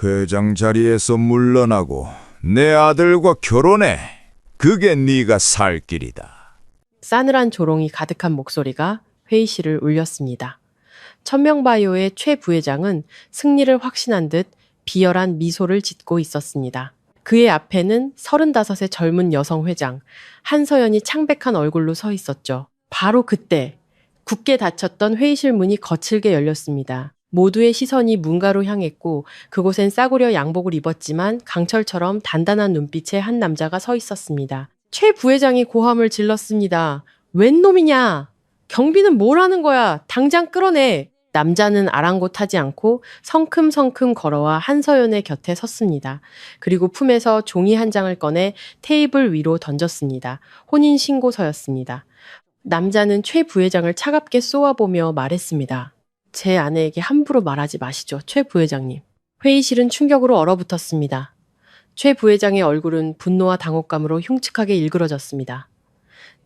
회장 자리에서 물러나고 내 아들과 결혼해. 그게 네가 살 길이다. 싸늘한 조롱이 가득한 목소리가 회의실을 울렸습니다. 천명바이오의 최 부회장은 승리를 확신한 듯 비열한 미소를 짓고 있었습니다. 그의 앞에는 35의 젊은 여성 회장, 한서연이 창백한 얼굴로 서 있었죠. 바로 그때 굳게 닫혔던 회의실 문이 거칠게 열렸습니다. 모두의 시선이 문가로 향했고 그곳엔 싸구려 양복을 입었지만 강철처럼 단단한 눈빛의 한 남자가 서 있었습니다. 최 부회장이 고함을 질렀습니다. 웬 놈이냐? 경비는 뭘 하는 거야? 당장 끌어내! 남자는 아랑곳하지 않고 성큼성큼 걸어와 한서연의 곁에 섰습니다. 그리고 품에서 종이 한 장을 꺼내 테이블 위로 던졌습니다. 혼인신고서였습니다. 남자는 최 부회장을 차갑게 쏘아보며 말했습니다. 제 아내에게 함부로 말하지 마시죠, 최 부회장님. 회의실은 충격으로 얼어붙었습니다. 최 부회장의 얼굴은 분노와 당혹감으로 흉측하게 일그러졌습니다.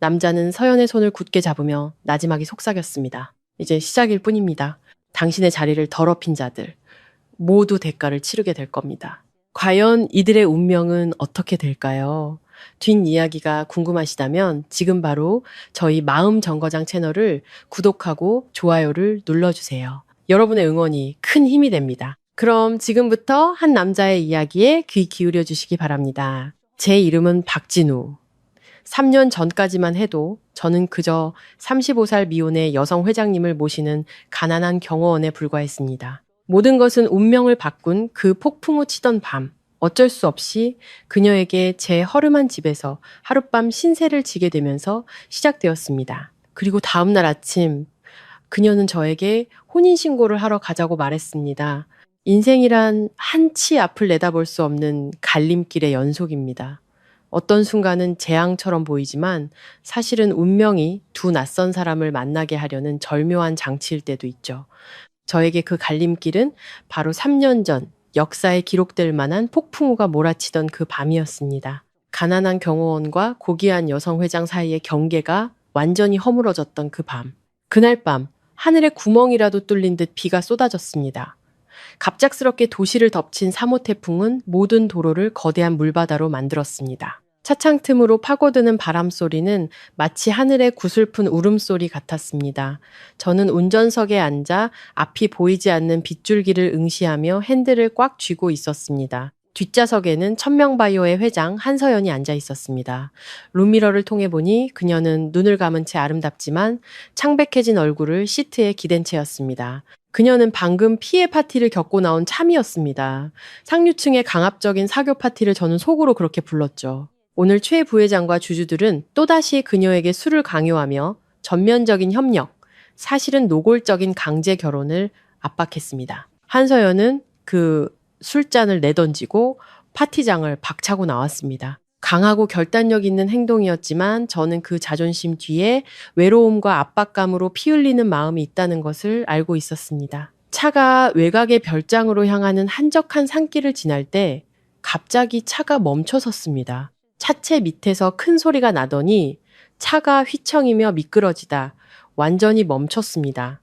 남자는 서연의 손을 굳게 잡으며 나지막이 속삭였습니다. 이제 시작일 뿐입니다. 당신의 자리를 더럽힌 자들, 모두 대가를 치르게 될 겁니다. 과연 이들의 운명은 어떻게 될까요? 뒷이야기가 궁금하시다면 지금 바로 저희 마음정거장 채널을 구독하고 좋아요를 눌러주세요. 여러분의 응원이 큰 힘이 됩니다. 그럼 지금부터 한 남자의 이야기에 귀 기울여 주시기 바랍니다. 제 이름은 박진우. 3년 전까지만 해도 저는 그저 35살 미혼의 여성 회장님을 모시는 가난한 경호원에 불과했습니다. 모든 것은 운명을 바꾼 그 폭풍우 치던 밤, 어쩔 수 없이 그녀에게 제 허름한 집에서 하룻밤 신세를 지게 되면서 시작되었습니다. 그리고 다음날 아침 그녀는 저에게 혼인신고를 하러 가자고 말했습니다. 인생이란 한치 앞을 내다볼 수 없는 갈림길의 연속입니다. 어떤 순간은 재앙처럼 보이지만 사실은 운명이 두 낯선 사람을 만나게 하려는 절묘한 장치일 때도 있죠. 저에게 그 갈림길은 바로 3년 전 역사에 기록될 만한 폭풍우가 몰아치던 그 밤이었습니다. 가난한 경호원과 고귀한 여성 회장 사이의 경계가 완전히 허물어졌던 그 밤. 그날 밤 하늘에 구멍이라도 뚫린 듯 비가 쏟아졌습니다. 갑작스럽게 도시를 덮친 3호 태풍은 모든 도로를 거대한 물바다로 만들었습니다. 차창 틈으로 파고드는 바람 소리는 마치 하늘의 구슬픈 울음소리 같았습니다. 저는 운전석에 앉아 앞이 보이지 않는 빗줄기를 응시하며 핸들을 꽉 쥐고 있었습니다. 뒷좌석에는 천명바이오의 회장 한서연이 앉아 있었습니다. 룸미러를 통해 보니 그녀는 눈을 감은 채 아름답지만 창백해진 얼굴을 시트에 기댄 채였습니다. 그녀는 방금 피해 파티를 겪고 나온 참이었습니다. 상류층의 강압적인 사교 파티를 저는 속으로 그렇게 불렀죠. 오늘 최 부회장과 주주들은 또다시 그녀에게 술을 강요하며 전면적인 협력, 사실은 노골적인 강제 결혼을 압박했습니다. 한서연은 그 술잔을 내던지고 파티장을 박차고 나왔습니다. 강하고 결단력 있는 행동이었지만 저는 그 자존심 뒤에 외로움과 압박감으로 피 흘리는 마음이 있다는 것을 알고 있었습니다. 차가 외곽의 별장으로 향하는 한적한 산길을 지날 때 갑자기 차가 멈춰 섰습니다. 차체 밑에서 큰 소리가 나더니 차가 휘청이며 미끄러지다 완전히 멈췄습니다.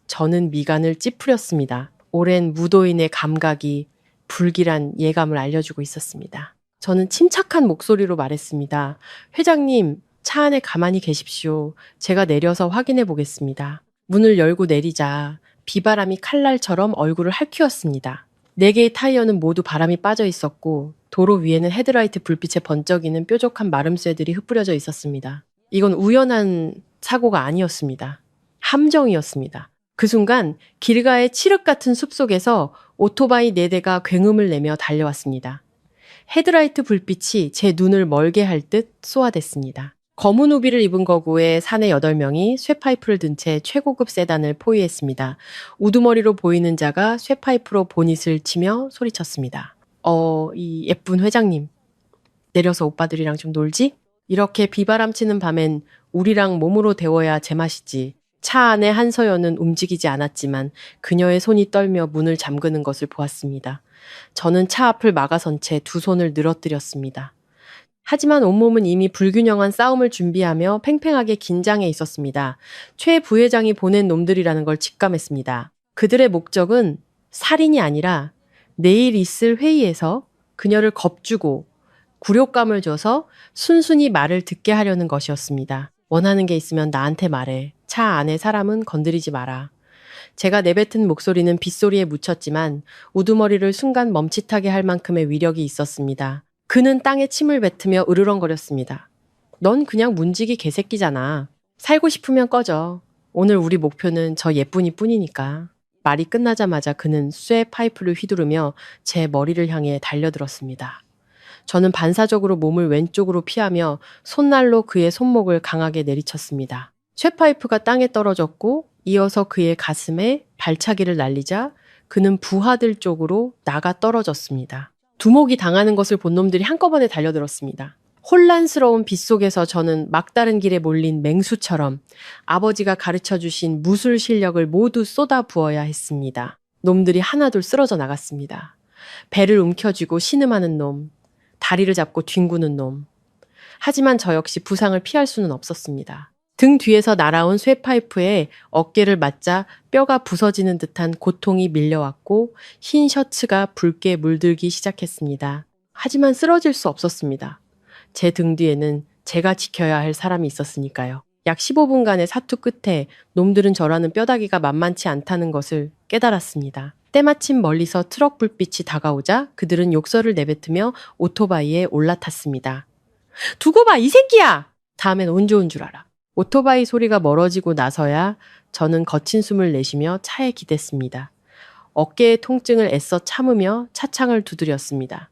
저는 미간을 찌푸렸습니다. 오랜 무도인의 감각이 불길한 예감을 알려주고 있었습니다. 저는 침착한 목소리로 말했습니다. 회장님, 차 안에 가만히 계십시오. 제가 내려서 확인해 보겠습니다. 문을 열고 내리자 비바람이 칼날처럼 얼굴을 핥히었습니다. 4개의 타이어는 모두 바람이 빠져 있었고 도로 위에는 헤드라이트 불빛에 번쩍이는 뾰족한 마름쇠들이 흩뿌려져 있었습니다. 이건 우연한 사고가 아니었습니다. 함정이었습니다. 그 순간 길가의 칠흑 같은 숲속에서 오토바이 4대가 굉음을 내며 달려왔습니다. 헤드라이트 불빛이 제 눈을 멀게 할 듯 쏘아댔습니다. 검은 우비를 입은 거구에 사내 8명이 쇠파이프를 든 채 최고급 세단을 포위했습니다. 우두머리로 보이는 자가 쇠파이프로 보닛을 치며 소리쳤습니다. 이 예쁜 회장님, 내려서 오빠들이랑 좀 놀지? 이렇게 비바람 치는 밤엔 우리랑 몸으로 데워야 제맛이지. 차 안에 한서연은 움직이지 않았지만 그녀의 손이 떨며 문을 잠그는 것을 보았습니다. 저는 차 앞을 막아선 채 2 손을 늘어뜨렸습니다. 하지만 온몸은 이미 불균형한 싸움을 준비하며 팽팽하게 긴장해 있었습니다. 최 부회장이 보낸 놈들이라는 걸 직감했습니다. 그들의 목적은 살인이 아니라 내일 있을 회의에서 그녀를 겁주고 굴욕감을 줘서 순순히 말을 듣게 하려는 것이었습니다. 원하는 게 있으면 나한테 말해. 차 안에 사람은 건드리지 마라. 제가 내뱉은 목소리는 빗소리에 묻혔지만 우두머리를 순간 멈칫하게 할 만큼의 위력이 있었습니다. 그는 땅에 침을 뱉으며 으르렁거렸습니다. 넌 그냥 문지기 개새끼잖아. 살고 싶으면 꺼져. 오늘 우리 목표는 저 예쁜이 뿐이니까. 말이 끝나자마자 그는 쇠 파이프를 휘두르며 제 머리를 향해 달려들었습니다. 저는 반사적으로 몸을 왼쪽으로 피하며 손날로 그의 손목을 강하게 내리쳤습니다. 쇠파이프가 땅에 떨어졌고 이어서 그의 가슴에 발차기를 날리자 그는 부하들 쪽으로 나가 떨어졌습니다. 두목이 당하는 것을 본 놈들이 한꺼번에 달려들었습니다. 혼란스러운 빗속에서 저는 막다른 길에 몰린 맹수처럼 아버지가 가르쳐 주신 무술 실력을 모두 쏟아 부어야 했습니다. 놈들이 하나둘 쓰러져 나갔습니다. 배를 움켜쥐고 신음하는 놈, 다리를 잡고 뒹구는 놈. 하지만 저 역시 부상을 피할 수는 없었습니다. 등 뒤에서 날아온 쇠파이프에 어깨를 맞자 뼈가 부서지는 듯한 고통이 밀려왔고 흰 셔츠가 붉게 물들기 시작했습니다. 하지만 쓰러질 수 없었습니다. 제 등 뒤에는 제가 지켜야 할 사람이 있었으니까요. 약 15분간의 사투 끝에 놈들은 저라는 뼈다귀가 만만치 않다는 것을 깨달았습니다. 때마침 멀리서 트럭 불빛이 다가오자 그들은 욕설을 내뱉으며 오토바이에 올라탔습니다. 두고 봐, 이 새끼야! 다음엔 운 좋은 줄 알아. 오토바이 소리가 멀어지고 나서야 저는 거친 숨을 내쉬며 차에 기댔습니다. 어깨의 통증을 애써 참으며 차창을 두드렸습니다.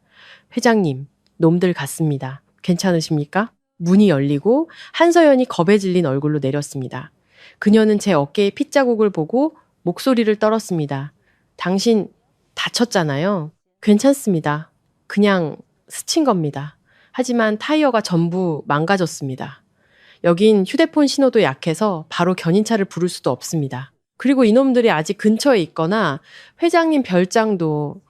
회장님, 놈들 갔습니다. 괜찮으십니까? 문이 열리고 한서연이 겁에 질린 얼굴로 내렸습니다. 그녀는 제 어깨의 핏자국을 보고 목소리를 떨었습니다. 당신 다쳤잖아요. 괜찮습니다. 그냥 스친 겁니다. 하지만 타이어가 전부 망가졌습니다. 여긴 휴대폰 신호도 약해서 바로 견인차를 부를 수도 없습니다. 그리고 이놈들이 아직 근처에 있거나 회장님 별장도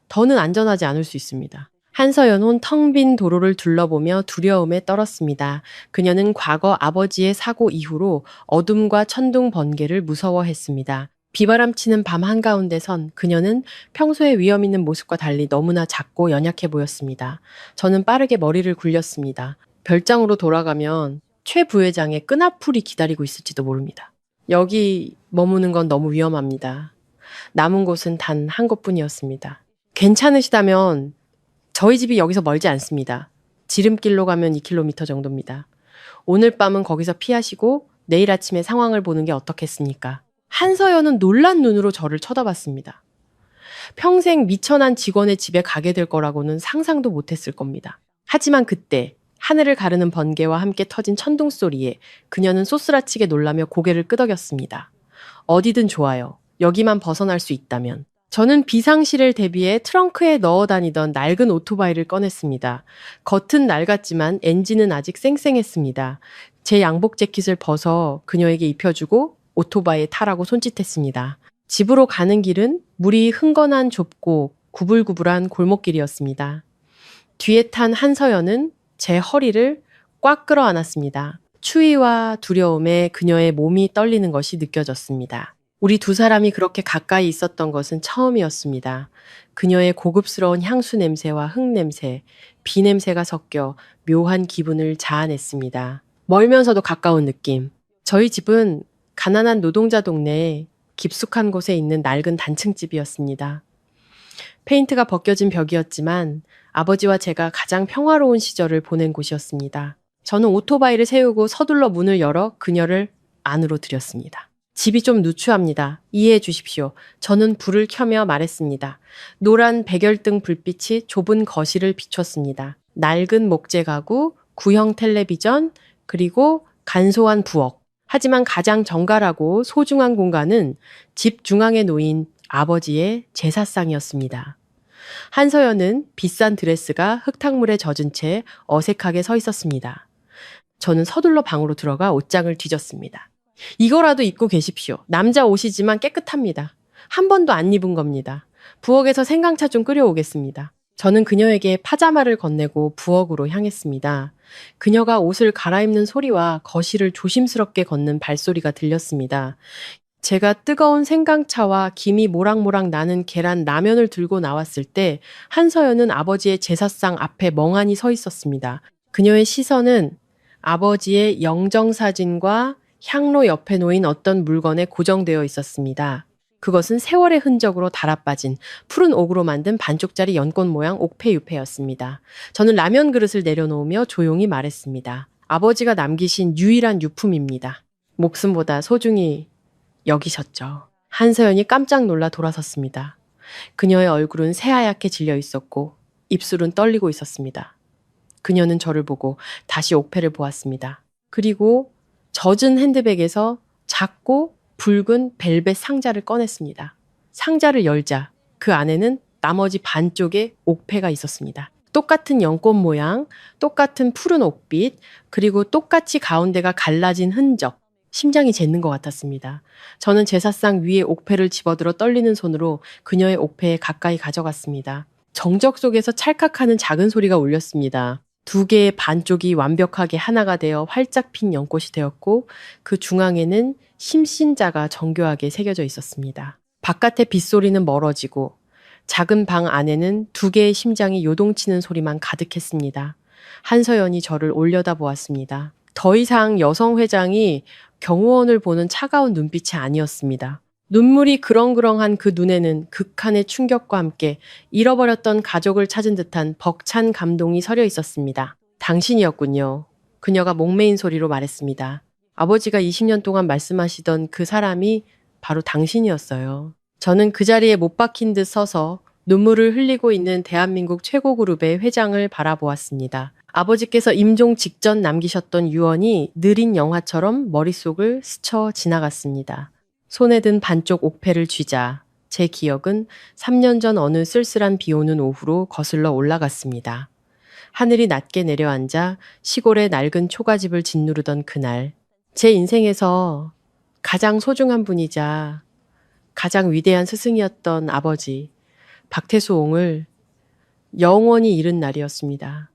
더는 안전하지 않을 수 있습니다. 한서연은 텅 빈 도로를 둘러보며 두려움에 떨었습니다. 그녀는 과거 아버지의 사고 이후로 어둠과 천둥 번개를 무서워했습니다. 비바람치는 밤 한가운데선 그녀는 평소에 위험 있는 모습과 달리 너무나 작고 연약해 보였습니다. 저는 빠르게 머리를 굴렸습니다. 별장으로 돌아가면 최 부회장의 끈앞풀이 기다리고 있을지도 모릅니다. 여기 머무는 건 너무 위험합니다. 남은 곳은 단 한 곳뿐이었습니다. 괜찮으시다면 저희 집이 여기서 멀지 않습니다. 지름길로 가면 2km 정도입니다. 오늘 밤은 거기서 피하시고 내일 아침에 상황을 보는 게 어떻겠습니까? 한서연은 놀란 눈으로 저를 쳐다봤습니다. 평생 미천한 직원의 집에 가게 될 거라고는 상상도 못했을 겁니다. 하지만 그때 하늘을 가르는 번개와 함께 터진 천둥 소리에 그녀는 쏘스라치게 놀라며 고개를 끄덕였습니다. 어디든 좋아요. 여기만 벗어날 수 있다면. 저는 비상시를 대비해 트렁크에 넣어 다니던 낡은 오토바이를 꺼냈습니다. 겉은 낡았지만 엔진은 아직 쌩쌩했습니다. 제 양복 재킷을 벗어 그녀에게 입혀주고 오토바이에 타라고 손짓했습니다. 집으로 가는 길은 물이 흥건한 좁고 구불구불한 골목길이었습니다. 뒤에 탄 한서연은 제 허리를 꽉 끌어안았습니다. 추위와 두려움에 그녀의 몸이 떨리는 것이 느껴졌습니다. 우리 두 사람이 그렇게 가까이 있었던 것은 처음이었습니다. 그녀의 고급스러운 향수 냄새와 흙 냄새, 비 냄새가 섞여 묘한 기분을 자아냈습니다. 멀면서도 가까운 느낌. 저희 집은 가난한 노동자 동네에 깊숙한 곳에 있는 낡은 단층집이었습니다. 페인트가 벗겨진 벽이었지만 아버지와 제가 가장 평화로운 시절을 보낸 곳이었습니다. 저는 오토바이를 세우고 서둘러 문을 열어 그녀를 안으로 들였습니다. 집이 좀 누추합니다. 이해해 주십시오. 저는 불을 켜며 말했습니다. 노란 백열등 불빛이 좁은 거실을 비췄습니다. 낡은 목재 가구, 구형 텔레비전, 그리고 간소한 부엌. 하지만 가장 정갈하고 소중한 공간은 집 중앙에 놓인 아버지의 제사상이었습니다. 한서연은 비싼 드레스가 흙탕물에 젖은 채 어색하게 서 있었습니다. 저는 서둘러 방으로 들어가 옷장을 뒤졌습니다. 이거라도 입고 계십시오. 남자 옷이지만 깨끗합니다. 한 번도 안 입은 겁니다. 부엌에서 생강차 좀 끓여오겠습니다. 저는 그녀에게 파자마를 건네고 부엌으로 향했습니다. 그녀가 옷을 갈아입는 소리와 거실을 조심스럽게 걷는 발소리가 들렸습니다. 제가 뜨거운 생강차와 김이 모락모락 나는 계란 라면을 들고 나왔을 때 한서연은 아버지의 제사상 앞에 멍하니 서 있었습니다. 그녀의 시선은 아버지의 영정사진과 향로 옆에 놓인 어떤 물건에 고정되어 있었습니다. 그것은 세월의 흔적으로 달아빠진 푸른 옥으로 만든 반쪽짜리 연꽃 모양 옥패유패였습니다. 저는 라면 그릇을 내려놓으며 조용히 말했습니다. 아버지가 남기신 유일한 유품입니다. 목숨보다 소중히 여기셨죠. 한서연이 깜짝 놀라 돌아섰습니다. 그녀의 얼굴은 새하얗게 질려 있었고 입술은 떨리고 있었습니다. 그녀는 저를 보고 다시 옥패를 보았습니다. 그리고 젖은 핸드백에서 작고 붉은 벨벳 상자를 꺼냈습니다. 상자를 열자 그 안에는 나머지 반쪽의 옥패가 있었습니다. 똑같은 연꽃 모양, 똑같은 푸른 옥빛, 그리고 똑같이 가운데가 갈라진 흔적. 심장이 멎는 것 같았습니다. 저는 제사상 위에 옥패를 집어들어 떨리는 손으로 그녀의 옥패에 가까이 가져갔습니다. 정적 속에서 찰칵하는 작은 소리가 울렸습니다. 두 개의 반쪽이 완벽하게 하나가 되어 활짝 핀 연꽃이 되었고 그 중앙에는 심신자가 정교하게 새겨져 있었습니다. 바깥의 빗소리는 멀어지고 작은 방 안에는 두 개의 심장이 요동치는 소리만 가득했습니다. 한서연이 저를 올려다보았습니다. 더 이상 여성 회장이 경호원을 보는 차가운 눈빛이 아니었습니다. 눈물이 그렁그렁한 그 눈에는 극한의 충격과 함께 잃어버렸던 가족을 찾은 듯한 벅찬 감동이 서려 있었습니다. 당신이었군요. 그녀가 목매인 소리로 말했습니다. 아버지가 20년 동안 말씀하시던 그 사람이 바로 당신이었어요. 저는 그 자리에 못 박힌 듯 서서 눈물을 흘리고 있는 대한민국 최고 그룹의 회장을 바라보았습니다. 아버지께서 임종 직전 남기셨던 유언이 느린 영화처럼 머릿속을 스쳐 지나갔습니다. 손에 든 반쪽 옥패를 쥐자 제 기억은 3년 전 어느 쓸쓸한 비 오는 오후로 거슬러 올라갔습니다. 하늘이 낮게 내려앉아 시골의 낡은 초가집을 짓누르던 그날, 제 인생에서 가장 소중한 분이자 가장 위대한 스승이었던 아버지 박태수옹을 영원히 잃은 날이었습니다.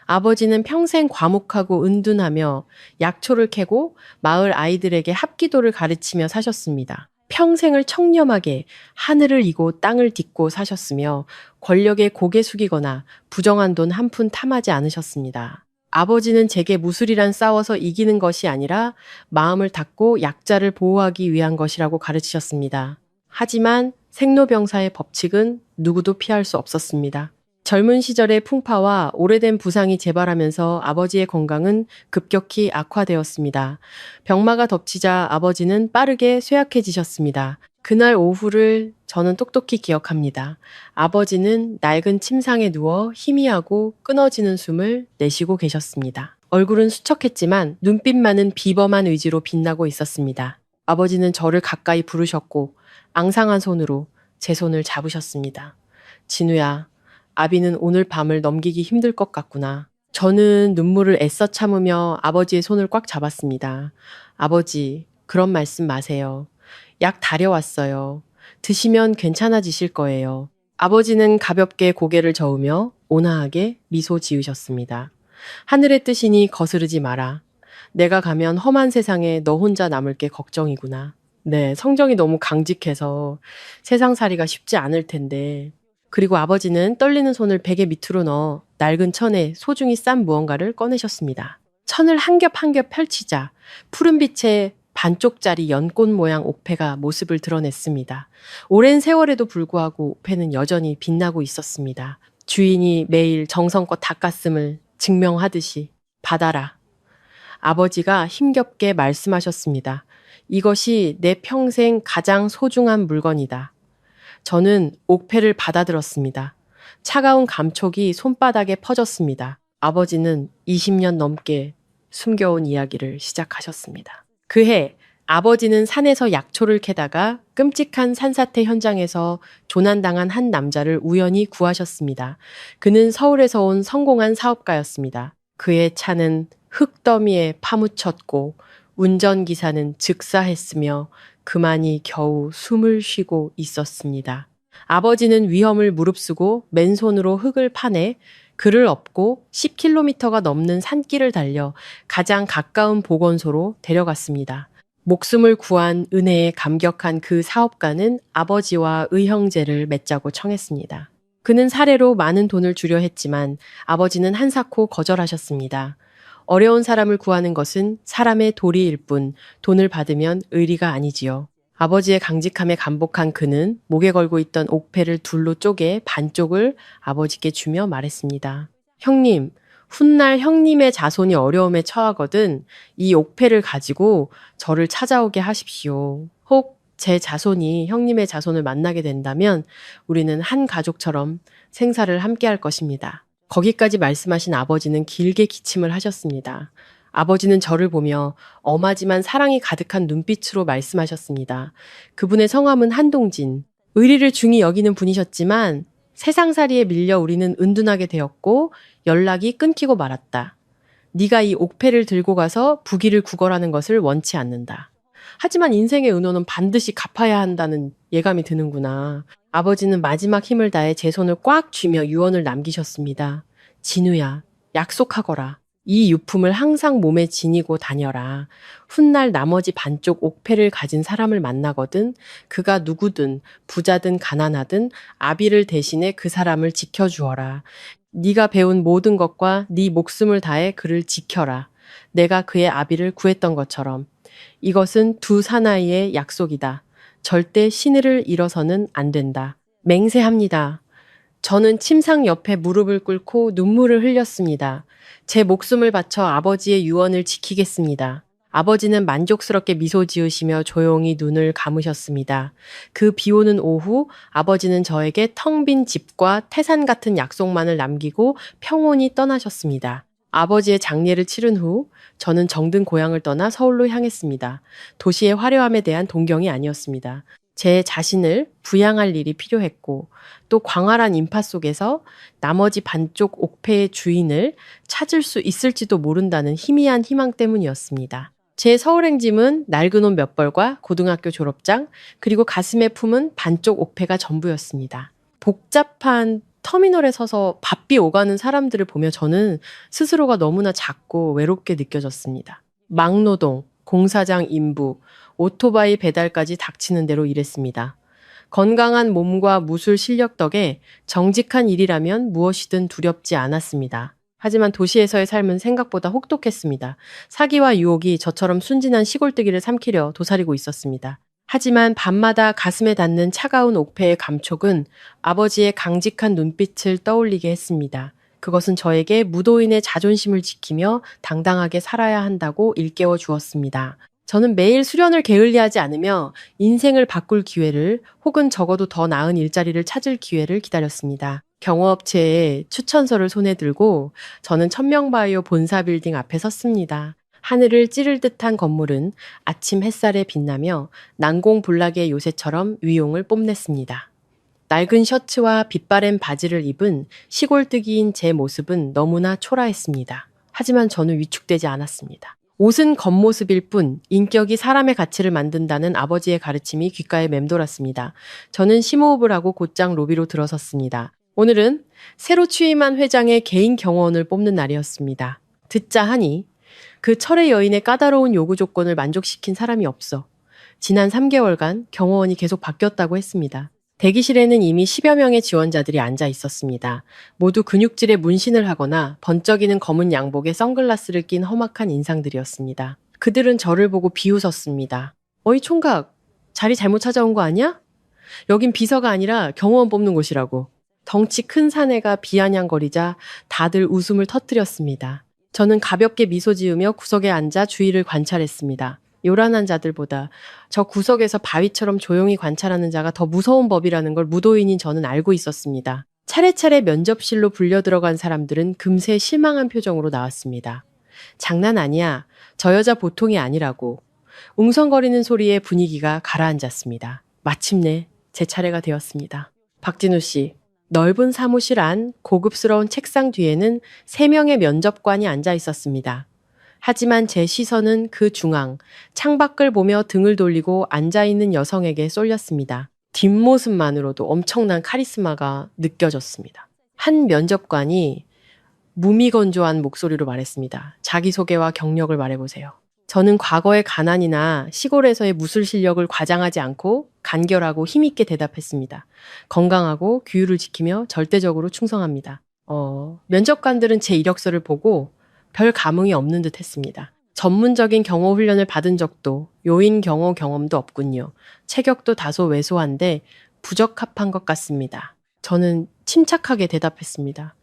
아버지는 평생 과묵하고 은둔하며 약초를 캐고 마을 아이들에게 합기도를 가르치며 사셨습니다. 평생을 청렴하게 하늘을 이고 땅을 딛고 사셨으며 권력에 고개 숙이거나 부정한 돈 한 푼 탐하지 않으셨습니다. 아버지는 제게 무술이란 싸워서 이기는 것이 아니라 마음을 닫고 약자를 보호하기 위한 것이라고 가르치셨습니다. 하지만 생로병사의 법칙은 누구도 피할 수 없었습니다. 젊은 시절의 풍파와 오래된 부상이 재발하면서 아버지의 건강은 급격히 악화되었습니다. 병마가 덮치자 아버지는 빠르게 쇠약해지셨습니다. 그날 오후를 저는 똑똑히 기억합니다. 아버지는 낡은 침상에 누워 희미하고 끊어지는 숨을 내쉬고 계셨습니다. 얼굴은 수척했지만 눈빛만은 비범한 의지로 빛나고 있었습니다. 아버지는 저를 가까이 부르셨고 앙상한 손으로 제 손을 잡으셨습니다. 진우야, 아비는 오늘 밤을 넘기기 힘들 것 같구나. 저는 눈물을 애써 참으며 아버지의 손을 꽉 잡았습니다. 아버지, 그런 말씀 마세요. 약 다려왔어요. 드시면 괜찮아지실 거예요. 아버지는 가볍게 고개를 저으며 온화하게 미소 지으셨습니다. 하늘의 뜻이니 거스르지 마라. 내가 가면 험한 세상에 너 혼자 남을 게 걱정이구나. 네, 성정이 너무 강직해서 세상살이가 쉽지 않을 텐데. 그리고 아버지는 떨리는 손을 베개 밑으로 넣어 낡은 천에 소중히 싼 무언가를 꺼내셨습니다. 천을 한 겹 한 겹 펼치자 푸른빛의 반쪽짜리 연꽃 모양 옥패가 모습을 드러냈습니다. 오랜 세월에도 불구하고 옥패는 여전히 빛나고 있었습니다. 주인이 매일 정성껏 닦았음을 증명하듯이 받아라. 아버지가 힘겹게 말씀하셨습니다. 이것이 내 평생 가장 소중한 물건이다. 저는 옥패를 받아들었습니다. 차가운 감촉이 손바닥에 퍼졌습니다. 아버지는 20년 넘게 숨겨온 이야기를 시작하셨습니다. 그해 아버지는 산에서 약초를 캐다가 끔찍한 산사태 현장에서 조난당한 한 남자를 우연히 구하셨습니다. 그는 서울에서 온 성공한 사업가였습니다. 그의 차는 흙더미에 파묻혔고 운전기사는 즉사했으며 그만이 겨우 숨을 쉬고 있었습니다. 아버지는 위험을 무릅쓰고 맨손으로 흙을 파내 그를 업고 10km가 넘는 산길을 달려 가장 가까운 보건소로 데려갔습니다. 목숨을 구한 은혜에 감격한 그 사업가는 아버지와 의형제를 맺자고 청했습니다. 그는 사례로 많은 돈을 주려 했지만 아버지는 한사코 거절하셨습니다. 어려운 사람을 구하는 것은 사람의 도리일 뿐 돈을 받으면 의리가 아니지요. 아버지의 강직함에 감복한 그는 목에 걸고 있던 옥패를 둘로 쪼개 반쪽을 아버지께 주며 말했습니다. 형님, 훗날 형님의 자손이 어려움에 처하거든 이 옥패를 가지고 저를 찾아오게 하십시오. 혹 제 자손이 형님의 자손을 만나게 된다면 우리는 한 가족처럼 생사를 함께 할 것입니다. 거기까지 말씀하신 아버지는 길게 기침을 하셨습니다. 아버지는 저를 보며 엄하지만 사랑이 가득한 눈빛으로 말씀하셨습니다. 그분의 성함은 한동진. 의리를 중히 여기는 분이셨지만 세상살이에 밀려 우리는 은둔하게 되었고 연락이 끊기고 말았다. 네가 이 옥패를 들고 가서 부귀를 구걸하는 것을 원치 않는다. 하지만 인생의 은호는 반드시 갚아야 한다는 예감이 드는구나. 아버지는 마지막 힘을 다해 제 손을 꽉 쥐며 유언을 남기셨습니다. 진우야, 약속하거라. 이 유품을 항상 몸에 지니고 다녀라. 훗날 나머지 반쪽 옥패를 가진 사람을 만나거든 그가 누구든 부자든 가난하든 아비를 대신해 그 사람을 지켜주어라. 네가 배운 모든 것과 네 목숨을 다해 그를 지켜라. 내가 그의 아비를 구했던 것처럼. 이것은 두 사나이의 약속이다. 절대 신의를 잃어서는 안 된다. 맹세합니다. 저는 침상 옆에 무릎을 꿇고 눈물을 흘렸습니다. 제 목숨을 바쳐 아버지의 유언을 지키겠습니다. 아버지는 만족스럽게 미소 지으시며 조용히 눈을 감으셨습니다. 그 비오는 오후 아버지는 저에게 텅 빈 집과 태산 같은 약속만을 남기고 평온히 떠나셨습니다. 아버지의 장례를 치른 후 저는 정든 고향을 떠나 서울로 향했습니다. 도시의 화려함에 대한 동경이 아니었습니다. 제 자신을 부양할 일이 필요했고 또 광활한 인파 속에서 나머지 반쪽 옥패의 주인을 찾을 수 있을지도 모른다는 희미한 희망 때문이었습니다. 제 서울행짐은 낡은 옷 몇 벌과 고등학교 졸업장 그리고 가슴에 품은 반쪽 옥패가 전부였습니다. 복잡한 터미널에 서서 바삐 오가는 사람들을 보며 저는 스스로가 너무나 작고 외롭게 느껴졌습니다. 막노동, 공사장 인부, 오토바이 배달까지 닥치는 대로 일했습니다. 건강한 몸과 무술 실력 덕에 정직한 일이라면 무엇이든 두렵지 않았습니다. 하지만 도시에서의 삶은 생각보다 혹독했습니다. 사기와 유혹이 저처럼 순진한 시골뜨기를 삼키려 도사리고 있었습니다. 하지만 밤마다 가슴에 닿는 차가운 옥패의 감촉은 아버지의 강직한 눈빛을 떠올리게 했습니다. 그것은 저에게 무도인의 자존심을 지키며 당당하게 살아야 한다고 일깨워 주었습니다. 저는 매일 수련을 게을리하지 않으며 인생을 바꿀 기회를 혹은 적어도 더 나은 일자리를 찾을 기회를 기다렸습니다. 경호업체에 추천서를 손에 들고 저는 천명바이오 본사 빌딩 앞에 섰습니다. 하늘을 찌를 듯한 건물은 아침 햇살에 빛나며 난공불락의 요새처럼 위용을 뽐냈습니다. 낡은 셔츠와 빛바랜 바지를 입은 시골뜨기인 제 모습은 너무나 초라했습니다. 하지만 저는 위축되지 않았습니다. 옷은 겉모습일 뿐 인격이 사람의 가치를 만든다는 아버지의 가르침이 귓가에 맴돌았습니다. 저는 심호흡을 하고 곧장 로비로 들어섰습니다. 오늘은 새로 취임한 회장의 개인 경호원을 뽑는 날이었습니다. 듣자 하니 그 철의 여인의 까다로운 요구 조건을 만족시킨 사람이 없어 지난 3개월간 경호원이 계속 바뀌었다고 했습니다. 대기실에는 이미 10여 명의 지원자들이 앉아 있었습니다. 모두 근육질에 문신을 하거나 번쩍이는 검은 양복에 선글라스를 낀 험악한 인상들이었습니다. 그들은 저를 보고 비웃었습니다. 어이 총각, 자리 잘못 찾아온 거 아니야? 여긴 비서가 아니라 경호원 뽑는 곳이라고. 덩치 큰 사내가 비아냥거리자 다들 웃음을 터뜨렸습니다. 저는 가볍게 미소 지으며 구석에 앉아 주위를 관찰했습니다. 요란한 자들보다 저 구석에서 바위처럼 조용히 관찰하는 자가 더 무서운 법이라는 걸 무도인인 저는 알고 있었습니다. 차례차례 면접실로 불려 들어간 사람들은 금세 실망한 표정으로 나왔습니다. 장난 아니야. 저 여자 보통이 아니라고. 웅성거리는 소리에 분위기가 가라앉았습니다. 마침내 제 차례가 되었습니다. 박진우 씨. 넓은 사무실 안 고급스러운 책상 뒤에는 3명의 면접관이 앉아 있었습니다. 하지만 제 시선은 그 중앙, 창밖을 보며 등을 돌리고 앉아있는 여성에게 쏠렸습니다. 뒷모습만으로도 엄청난 카리스마가 느껴졌습니다. 한 면접관이 무미건조한 목소리로 말했습니다. 자기소개와 경력을 말해보세요. 저는 과거의 가난이나 시골에서의 무술 실력을 과장하지 않고 간결하고 힘있게 대답했습니다. 건강하고 규율을 지키며 절대적으로 충성합니다. 면접관들은 제 이력서를 보고 별 감흥이 없는 듯 했습니다. 전문적인 경호 훈련을 받은 적도 요인 경호 경험도 없군요. 체격도 다소 왜소한데 부적합한 것 같습니다. 저는 침착하게 대답했습니다.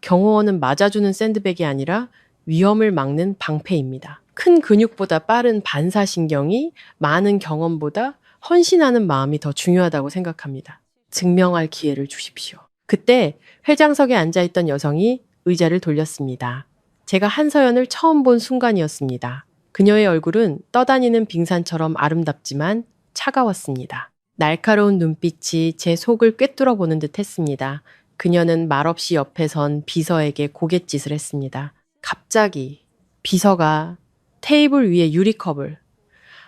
경호원은 맞아주는 샌드백이 아니라 위험을 막는 방패입니다. 큰 근육보다 빠른 반사신경이 많은 경험보다 헌신하는 마음이 더 중요하다고 생각합니다. 증명할 기회를 주십시오. 그때 회장석에 앉아있던 여성이 의자를 돌렸습니다. 제가 한서연을 처음 본 순간이었습니다. 그녀의 얼굴은 떠다니는 빙산처럼 아름답지만 차가웠습니다. 날카로운 눈빛이 제 속을 꿰뚫어 보는 듯 했습니다. 그녀는 말없이 옆에 선 비서에게 고갯짓을 했습니다. 갑자기 비서가 테이블 위에 유리컵을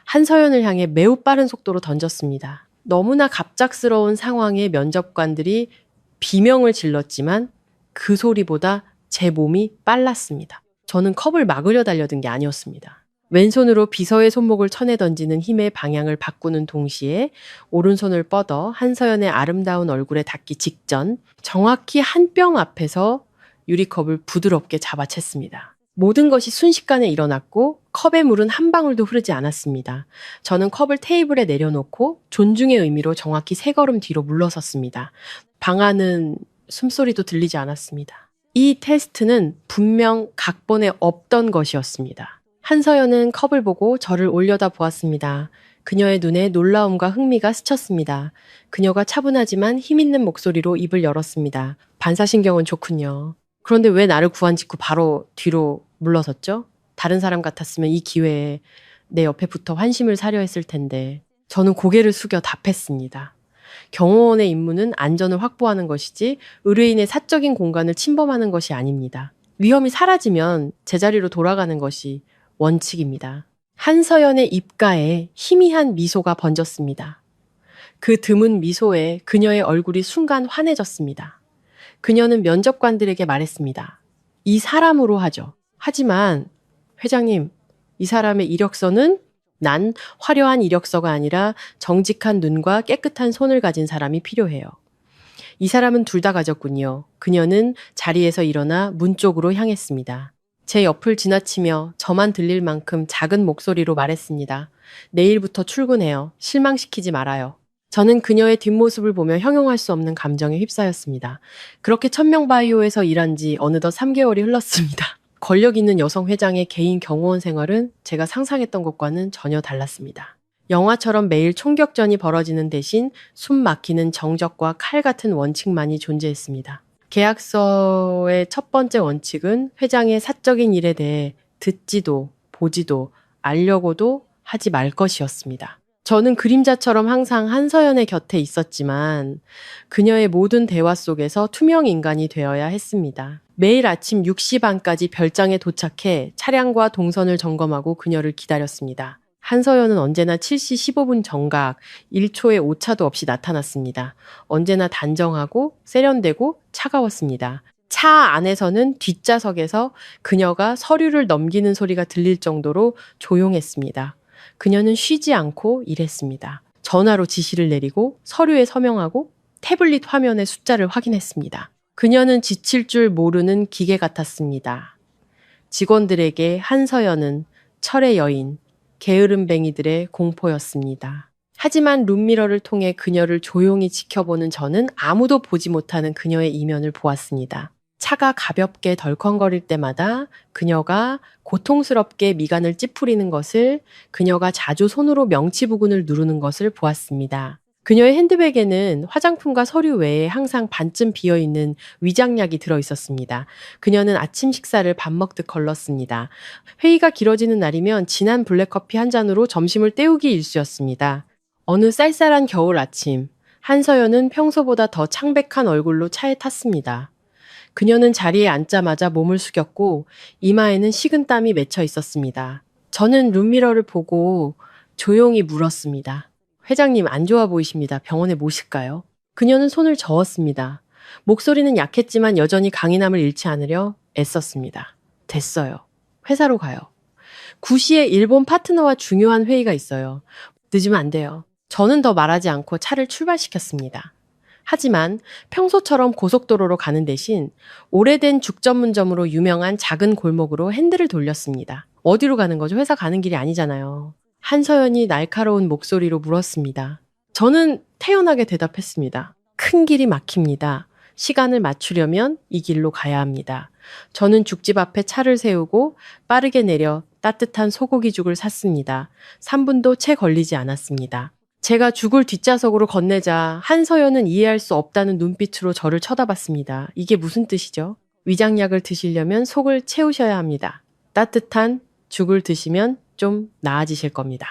한서연을 향해 매우 빠른 속도로 던졌습니다. 너무나 갑작스러운 상황에 면접관들이 비명을 질렀지만 그 소리보다 제 몸이 빨랐습니다. 저는 컵을 막으려 달려든 게 아니었습니다. 왼손으로 비서의 손목을 쳐내 던지는 힘의 방향을 바꾸는 동시에 오른손을 뻗어 한서연의 아름다운 얼굴에 닿기 직전 정확히 한 뼘 앞에서 유리컵을 부드럽게 잡아챘습니다. 모든 것이 순식간에 일어났고 컵의 물은 한 방울도 흐르지 않았습니다. 저는 컵을 테이블에 내려놓고 존중의 의미로 정확히 3걸음 뒤로 물러섰습니다. 방 안은 숨소리도 들리지 않았습니다. 이 테스트는 분명 각본에 없던 것이었습니다. 한서연은 컵을 보고 저를 올려다 보았습니다. 그녀의 눈에 놀라움과 흥미가 스쳤습니다. 그녀가 차분하지만 힘있는 목소리로 입을 열었습니다. 반사신경은 좋군요. 그런데 왜 나를 구한 직후 바로 뒤로 물러섰죠? 다른 사람 같았으면 이 기회에 내 옆에 붙어 환심을 사려 했을 텐데 저는 고개를 숙여 답했습니다. 경호원의 임무는 안전을 확보하는 것이지 의뢰인의 사적인 공간을 침범하는 것이 아닙니다. 위험이 사라지면 제자리로 돌아가는 것이 원칙입니다. 한서연의 입가에 희미한 미소가 번졌습니다. 그 드문 미소에 그녀의 얼굴이 순간 환해졌습니다. 그녀는 면접관들에게 말했습니다. 이 사람으로 하죠. 하지만 회장님, 이 사람의 이력서는 난 화려한 이력서가 아니라 정직한 눈과 깨끗한 손을 가진 사람이 필요해요. 이 사람은 둘 다 가졌군요. 그녀는 자리에서 일어나 문 쪽으로 향했습니다. 제 옆을 지나치며 저만 들릴 만큼 작은 목소리로 말했습니다. 내일부터 출근해요. 실망시키지 말아요. 저는 그녀의 뒷모습을 보며 형용할 수 없는 감정에 휩싸였습니다. 그렇게 천명바이오에서 일한 지 어느덧 3개월이 흘렀습니다. 권력 있는 여성 회장의 개인 경호원 생활은 제가 상상했던 것과는 전혀 달랐습니다. 영화처럼 매일 총격전이 벌어지는 대신 숨 막히는 정적과 칼 같은 원칙만이 존재했습니다. 계약서의 첫 번째 원칙은 회장의 사적인 일에 대해 듣지도 보지도 알려고도 하지 말 것이었습니다. 저는 그림자처럼 항상 한서연의 곁에 있었지만 그녀의 모든 대화 속에서 투명 인간이 되어야 했습니다. 매일 아침 6시 반까지 별장에 도착해 차량과 동선을 점검하고 그녀를 기다렸습니다. 한서연은 언제나 7시 15분 정각, 1초의 오차도 없이 나타났습니다. 언제나 단정하고 세련되고 차가웠습니다. 차 안에서는 뒷좌석에서 그녀가 서류를 넘기는 소리가 들릴 정도로 조용했습니다. 그녀는 쉬지 않고 일했습니다. 전화로 지시를 내리고 서류에 서명하고 태블릿 화면의 숫자를 확인했습니다. 그녀는 지칠 줄 모르는 기계 같았습니다. 직원들에게 한서연은 철의 여인, 게으름뱅이들의 공포였습니다. 하지만 룸미러를 통해 그녀를 조용히 지켜보는 저는 아무도 보지 못하는 그녀의 이면을 보았습니다. 차가 가볍게 덜컹거릴 때마다 그녀가 고통스럽게 미간을 찌푸리는 것을, 그녀가 자주 손으로 명치 부근을 누르는 것을 보았습니다. 그녀의 핸드백에는 화장품과 서류 외에 항상 반쯤 비어있는 위장약이 들어있었습니다. 그녀는 아침 식사를 밥 먹듯 걸렀습니다. 회의가 길어지는 날이면 진한 블랙커피 한 잔으로 점심을 때우기 일쑤였습니다. 어느 쌀쌀한 겨울 아침, 한서연은 평소보다 더 창백한 얼굴로 차에 탔습니다. 그녀는 자리에 앉자마자 몸을 숙였고 이마에는 식은땀이 맺혀 있었습니다. 저는 룸미러를 보고 조용히 물었습니다. 회장님 안 좋아 보이십니다. 병원에 모실까요? 그녀는 손을 저었습니다. 목소리는 약했지만 여전히 강인함을 잃지 않으려 애썼습니다. 됐어요. 회사로 가요. 9시에 일본 파트너와 중요한 회의가 있어요. 늦으면 안 돼요. 저는 더 말하지 않고 차를 출발시켰습니다. 하지만 평소처럼 고속도로로 가는 대신 오래된 죽 전문점으로 유명한 작은 골목으로 핸들을 돌렸습니다. 어디로 가는 거죠? 회사 가는 길이 아니잖아요. 한서연이 날카로운 목소리로 물었습니다. 저는 태연하게 대답했습니다. 큰 길이 막힙니다. 시간을 맞추려면 이 길로 가야 합니다. 저는 죽집 앞에 차를 세우고 빠르게 내려 따뜻한 소고기죽을 샀습니다. 3분도 채 걸리지 않았습니다. 제가 죽을 뒷좌석으로 건네자 한서연은 이해할 수 없다는 눈빛으로 저를 쳐다봤습니다. 이게 무슨 뜻이죠? 위장약을 드시려면 속을 채우셔야 합니다. 따뜻한 죽을 드시면 좀 나아지실 겁니다.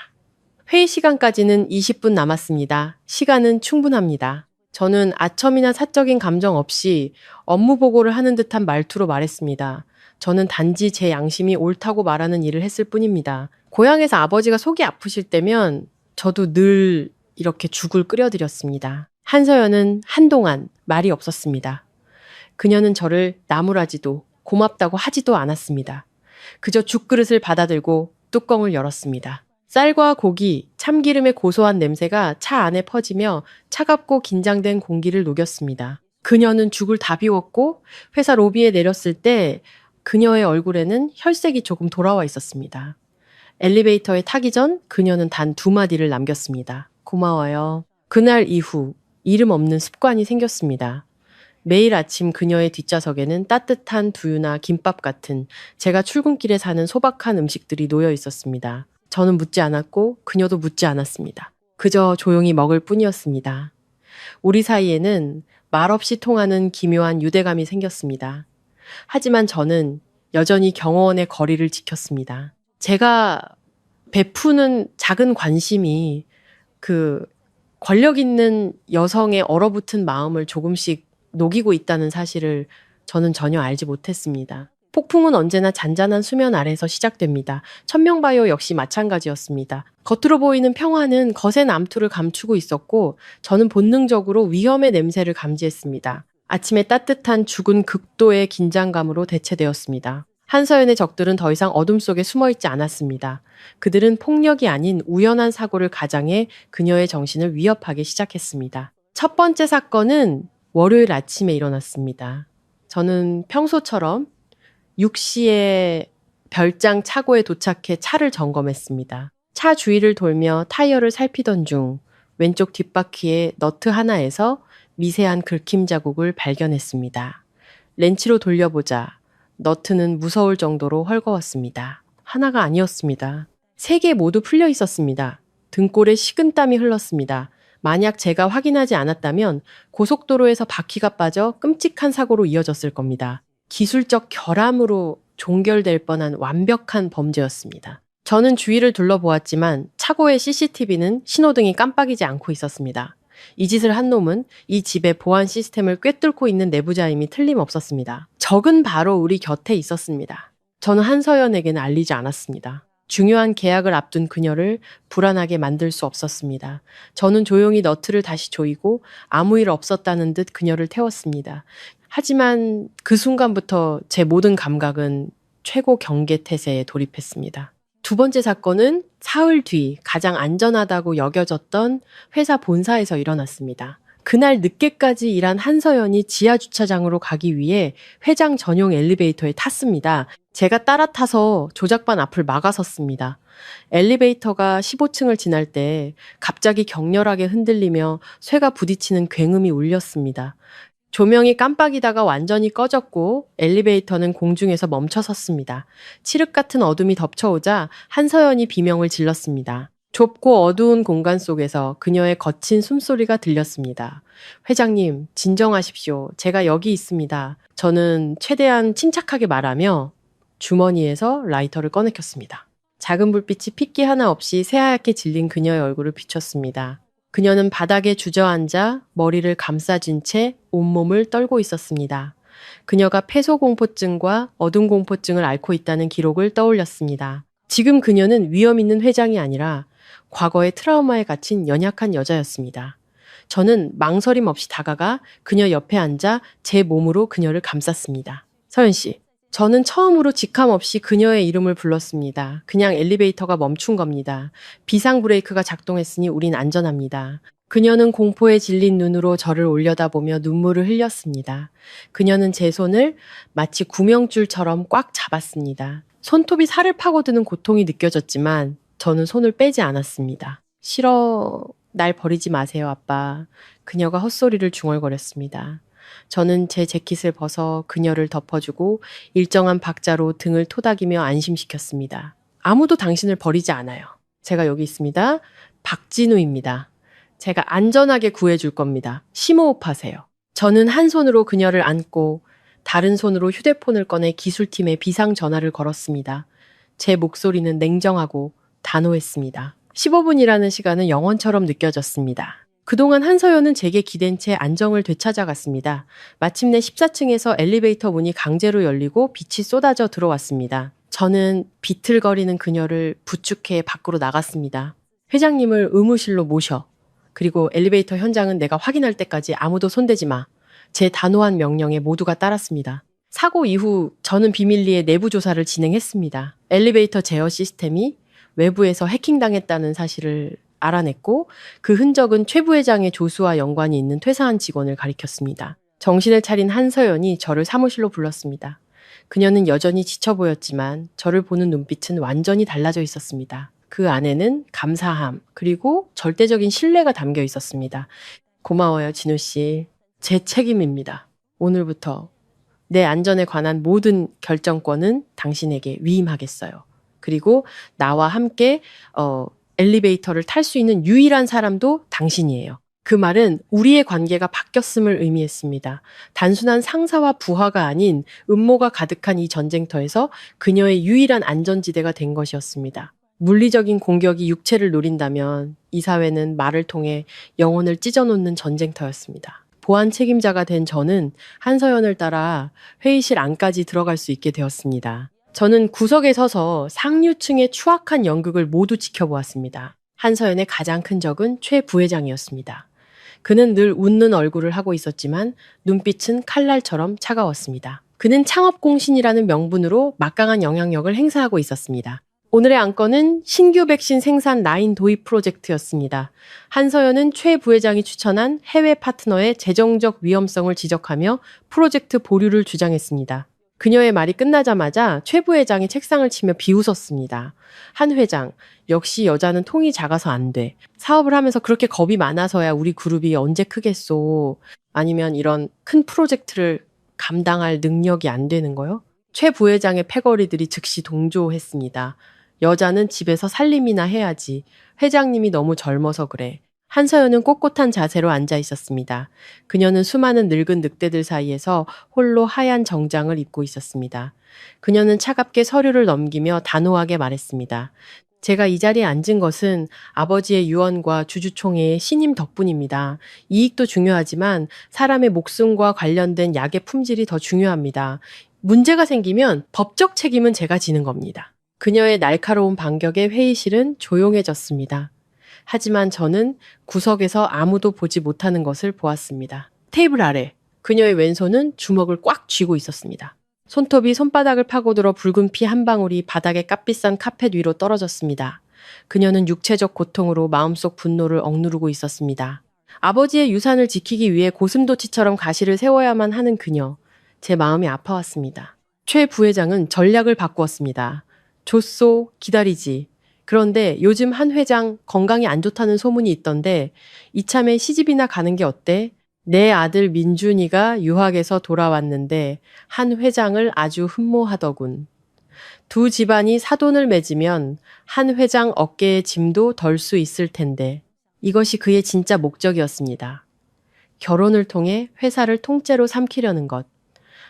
회의 시간까지는 20분 남았습니다. 시간은 충분합니다. 저는 아첨이나 사적인 감정 없이 업무 보고를 하는 듯한 말투로 말했습니다. 저는 단지 제 양심이 옳다고 말하는 일을 했을 뿐입니다. 고향에서 아버지가 속이 아프실 때면 저도 늘 이렇게 죽을 끓여드렸습니다. 한서연은 한동안 말이 없었습니다. 그녀는 저를 나무라지도 고맙다고 하지도 않았습니다. 그저 죽그릇을 받아들고 뚜껑을 열었습니다. 쌀과 고기, 참기름의 고소한 냄새가 차 안에 퍼지며 차갑고 긴장된 공기를 녹였습니다. 그녀는 죽을 다 비웠고 회사 로비에 내렸을 때 그녀의 얼굴에는 혈색이 조금 돌아와 있었습니다. 엘리베이터에 타기 전 그녀는 단 2마디를 남겼습니다. 고마워요. 그날 이후 이름 없는 습관이 생겼습니다. 매일 아침 그녀의 뒷좌석에는 따뜻한 두유나 김밥 같은 제가 출근길에 사는 소박한 음식들이 놓여 있었습니다. 저는 묻지 않았고 그녀도 묻지 않았습니다. 그저 조용히 먹을 뿐이었습니다. 우리 사이에는 말없이 통하는 기묘한 유대감이 생겼습니다. 하지만 저는 여전히 경호원의 거리를 지켰습니다. 제가 베푸는 작은 관심이 그 권력 있는 여성의 얼어붙은 마음을 조금씩 녹이고 있다는 사실을 저는 전혀 알지 못했습니다. 폭풍은 언제나 잔잔한 수면 아래서 시작됩니다. 천명바이오 역시 마찬가지였습니다. 겉으로 보이는 평화는 거센 암투를 감추고 있었고 저는 본능적으로 위험의 냄새를 감지했습니다. 아침에 따뜻한 죽은 극도의 긴장감으로 대체되었습니다. 한서연의 적들은 더 이상 어둠 속에 숨어있지 않았습니다. 그들은 폭력이 아닌 우연한 사고를 가장해 그녀의 정신을 위협하기 시작했습니다. 첫 번째 사건은 월요일 아침에 일어났습니다. 저는 평소처럼 6시에 별장 차고에 도착해 차를 점검했습니다. 차 주위를 돌며 타이어를 살피던 중 왼쪽 뒷바퀴의 너트 하나에서 미세한 긁힘 자국을 발견했습니다. 렌치로 돌려보자 너트는 무서울 정도로 헐거웠습니다. 하나가 아니었습니다. 3개 모두 풀려 있었습니다. 등골에 식은땀이 흘렀습니다. 만약 제가 확인하지 않았다면 고속도로에서 바퀴가 빠져 끔찍한 사고로 이어졌을 겁니다. 기술적 결함으로 종결될 뻔한 완벽한 범죄였습니다. 저는 주위를 둘러보았지만 차고의 CCTV는 신호등이 깜빡이지 않고 있었습니다. 이 짓을 한 놈은 이 집의 보안 시스템을 꿰뚫고 있는 내부자임이 틀림없었습니다. 적은 바로 우리 곁에 있었습니다. 저는 한서연에게는 알리지 않았습니다. 중요한 계약을 앞둔 그녀를 불안하게 만들 수 없었습니다. 저는 조용히 너트를 다시 조이고 아무 일 없었다는 듯 그녀를 태웠습니다. 하지만 그 순간부터 제 모든 감각은 최고 경계 태세에 돌입했습니다. 두 번째 사건은 사흘 뒤 가장 안전하다고 여겨졌던 회사 본사에서 일어났습니다. 그날 늦게까지 일한 한서연이 지하 주차장으로 가기 위해 회장 전용 엘리베이터에 탔습니다. 제가 따라 타서 조작반 앞을 막아섰습니다. 엘리베이터가 15층을 지날 때 갑자기 격렬하게 흔들리며 쇠가 부딪히는 굉음이 울렸습니다. 조명이 깜빡이다가 완전히 꺼졌고 엘리베이터는 공중에서 멈춰섰습니다. 칠흑 같은 어둠이 덮쳐오자 한서연이 비명을 질렀습니다. 좁고 어두운 공간 속에서 그녀의 거친 숨소리가 들렸습니다. 회장님, 진정하십시오. 제가 여기 있습니다. 저는 최대한 침착하게 말하며 주머니에서 라이터를 꺼내켰습니다. 작은 불빛이 핏기 하나 없이 새하얗게 질린 그녀의 얼굴을 비췄습니다. 그녀는 바닥에 주저앉아 머리를 감싸진 채 온몸을 떨고 있었습니다. 그녀가 폐소공포증과 어둠공포증을 앓고 있다는 기록을 떠올렸습니다. 지금 그녀는 위험 있는 회장이 아니라 과거의 트라우마에 갇힌 연약한 여자였습니다. 저는 망설임 없이 다가가 그녀 옆에 앉아 제 몸으로 그녀를 감쌌습니다. 서연 씨, 저는 처음으로 직함 없이 그녀의 이름을 불렀습니다. 그냥 엘리베이터가 멈춘 겁니다. 비상 브레이크가 작동했으니 우린 안전합니다. 그녀는 공포에 질린 눈으로 저를 올려다보며 눈물을 흘렸습니다. 그녀는 제 손을 마치 구명줄처럼 꽉 잡았습니다. 손톱이 살을 파고드는 고통이 느껴졌지만 저는 손을 빼지 않았습니다. 싫어, 날 버리지 마세요, 아빠. 그녀가 헛소리를 중얼거렸습니다. 저는 제 재킷을 벗어 그녀를 덮어주고 일정한 박자로 등을 토닥이며 안심시켰습니다. 아무도 당신을 버리지 않아요. 제가 여기 있습니다. 박진우입니다. 제가 안전하게 구해줄 겁니다. 심호흡하세요. 저는 한 손으로 그녀를 안고 다른 손으로 휴대폰을 꺼내 기술팀에 비상 전화를 걸었습니다. 제 목소리는 냉정하고 단호했습니다. 15분이라는 시간은 영원처럼 느껴졌습니다. 그동안 한서연은 제게 기댄 채 안정을 되찾아갔습니다. 마침내 14층에서 엘리베이터 문이 강제로 열리고 빛이 쏟아져 들어왔습니다. 저는 비틀거리는 그녀를 부축해 밖으로 나갔습니다. 회장님을 의무실로 모셔. 그리고 엘리베이터 현장은 내가 확인할 때까지 아무도 손대지 마. 제 단호한 명령에 모두가 따랐습니다. 사고 이후 저는 비밀리에 내부 조사를 진행했습니다. 엘리베이터 제어 시스템이 외부에서 해킹당했다는 사실을 알아냈고 그 흔적은 최 부회장의 조수와 연관이 있는 퇴사한 직원을 가리켰습니다. 정신을 차린 한서연이 저를 사무실로 불렀습니다. 그녀는 여전히 지쳐 보였지만 저를 보는 눈빛은 완전히 달라져 있었습니다. 그 안에는 감사함 그리고 절대적인 신뢰가 담겨 있었습니다. 고마워요, 진우 씨. 제 책임입니다. 오늘부터 내 안전에 관한 모든 결정권은 당신에게 위임하겠어요. 그리고 나와 함께 엘리베이터를 탈 수 있는 유일한 사람도 당신이에요. 그 말은 우리의 관계가 바뀌었음을 의미했습니다. 단순한 상사와 부하가 아닌 음모가 가득한 이 전쟁터에서 그녀의 유일한 안전지대가 된 것이었습니다. 물리적인 공격이 육체를 노린다면 이 사회는 말을 통해 영혼을 찢어놓는 전쟁터였습니다. 보안 책임자가 된 저는 한서연을 따라 회의실 안까지 들어갈 수 있게 되었습니다. 저는 구석에 서서 상류층의 추악한 연극을 모두 지켜보았습니다. 한서연의 가장 큰 적은 최 부회장이었습니다. 그는 늘 웃는 얼굴을 하고 있었지만 눈빛은 칼날처럼 차가웠습니다. 그는 창업공신이라는 명분으로 막강한 영향력을 행사하고 있었습니다. 오늘의 안건은 신규 백신 생산 라인 도입 프로젝트였습니다. 한서연은 최 부회장이 추천한 해외 파트너의 재정적 위험성을 지적하며 프로젝트 보류를 주장했습니다. 그녀의 말이 끝나자마자 최 부회장이 책상을 치며 비웃었습니다. 한 회장, 역시 여자는 통이 작아서 안 돼. 사업을 하면서 그렇게 겁이 많아서야 우리 그룹이 언제 크겠소. 아니면 이런 큰 프로젝트를 감당할 능력이 안 되는 거요? 최 부회장의 패거리들이 즉시 동조했습니다. 여자는 집에서 살림이나 해야지. 회장님이 너무 젊어서 그래. 한서연은 꼿꼿한 자세로 앉아 있었습니다. 그녀는 수많은 늙은 늑대들 사이에서 홀로 하얀 정장을 입고 있었습니다. 그녀는 차갑게 서류를 넘기며 단호하게 말했습니다. 제가 이 자리에 앉은 것은 아버지의 유언과 주주총회의 신임 덕분입니다. 이익도 중요하지만 사람의 목숨과 관련된 약의 품질이 더 중요합니다. 문제가 생기면 법적 책임은 제가 지는 겁니다. 그녀의 날카로운 반격에 회의실은 조용해졌습니다. 하지만 저는 구석에서 아무도 보지 못하는 것을 보았습니다. 테이블 아래 그녀의 왼손은 주먹을 꽉 쥐고 있었습니다. 손톱이 손바닥을 파고들어 붉은 피 한 방울이 바닥의 값비싼 카펫 위로 떨어졌습니다. 그녀는 육체적 고통으로 마음속 분노를 억누르고 있었습니다. 아버지의 유산을 지키기 위해 고슴도치처럼 가시를 세워야만 하는 그녀. 제 마음이 아파왔습니다. 최 부회장은 전략을 바꾸었습니다. 줬소, 기다리지. 그런데 요즘 한 회장 건강이 안 좋다는 소문이 있던데 이참에 시집이나 가는 게 어때? 내 아들 민준이가 유학에서 돌아왔는데 한 회장을 아주 흠모하더군. 두 집안이 사돈을 맺으면 한 회장 어깨의 짐도 덜 수 있을 텐데 이것이 그의 진짜 목적이었습니다. 결혼을 통해 회사를 통째로 삼키려는 것.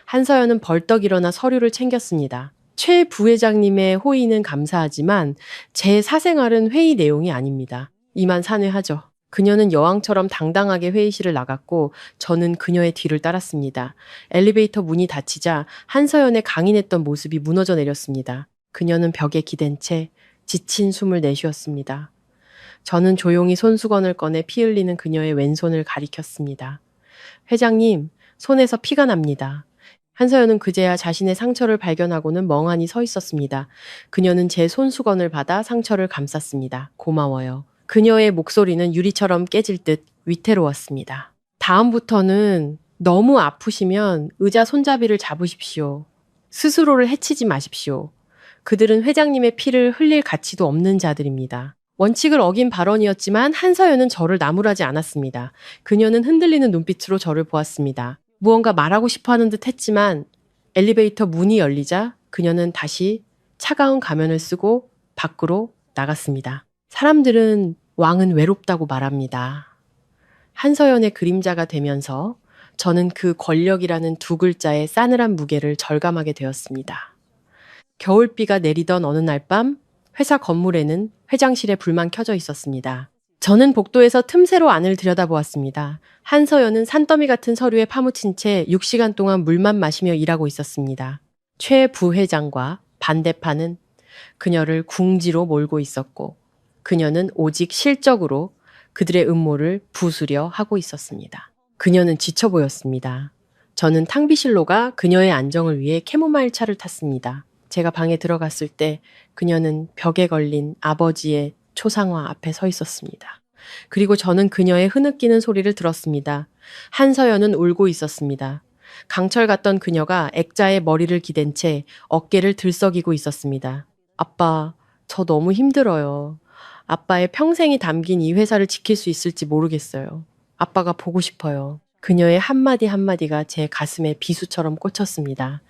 한서연은 벌떡 일어나 서류를 챙겼습니다. 최 부회장님의 호의는 감사하지만 제 사생활은 회의 내용이 아닙니다. 이만 산회하죠. 그녀는 여왕처럼 당당하게 회의실을 나갔고 저는 그녀의 뒤를 따랐습니다. 엘리베이터 문이 닫히자 한서연의 강인했던 모습이 무너져 내렸습니다. 그녀는 벽에 기댄 채 지친 숨을 내쉬었습니다. 저는 조용히 손수건을 꺼내 피 흘리는 그녀의 왼손을 가리켰습니다. 회장님, 손에서 피가 납니다. 한서연은 그제야 자신의 상처를 발견하고는 멍하니 서 있었습니다. 그녀는 제 손수건을 받아 상처를 감쌌습니다. 고마워요. 그녀의 목소리는 유리처럼 깨질 듯 위태로웠습니다. 다음부터는 너무 아프시면 의자 손잡이를 잡으십시오. 스스로를 해치지 마십시오. 그들은 회장님의 피를 흘릴 가치도 없는 자들입니다. 원칙을 어긴 발언이었지만 한서연은 저를 나무라지 않았습니다. 그녀는 흔들리는 눈빛으로 저를 보았습니다. 무언가 말하고 싶어 하는 듯 했지만 엘리베이터 문이 열리자 그녀는 다시 차가운 가면을 쓰고 밖으로 나갔습니다. 사람들은 왕은 외롭다고 말합니다. 한서연의 그림자가 되면서 저는 그 권력이라는 두 글자의 싸늘한 무게를 절감하게 되었습니다. 겨울비가 내리던 어느 날 밤 회사 건물에는 회장실에 불만 켜져 있었습니다. 저는 복도에서 틈새로 안을 들여다보았습니다. 한서연은 산더미 같은 서류에 파묻힌 채 6시간 동안 물만 마시며 일하고 있었습니다. 최 부회장과 반대파는 그녀를 궁지로 몰고 있었고 그녀는 오직 실적으로 그들의 음모를 부수려 하고 있었습니다. 그녀는 지쳐 보였습니다. 저는 탕비실로가 그녀의 안정을 위해 캐모마일 차를 탔습니다. 제가 방에 들어갔을 때 그녀는 벽에 걸린 아버지의 초상화 앞에 서 있었습니다. 그리고 저는 그녀의 흐느끼는 소리를 들었습니다. 한서연은 울고 있었습니다. 강철 같던 그녀가 액자에 머리를 기댄 채 어깨를 들썩이고 있었습니다. 아빠, 저 너무 힘들어요. 아빠의 평생이 담긴 이 회사를 지킬 수 있을지 모르겠어요. 아빠가 보고 싶어요. 그녀의 한마디 한마디가 제 가슴에 비수처럼 꽂혔습니다.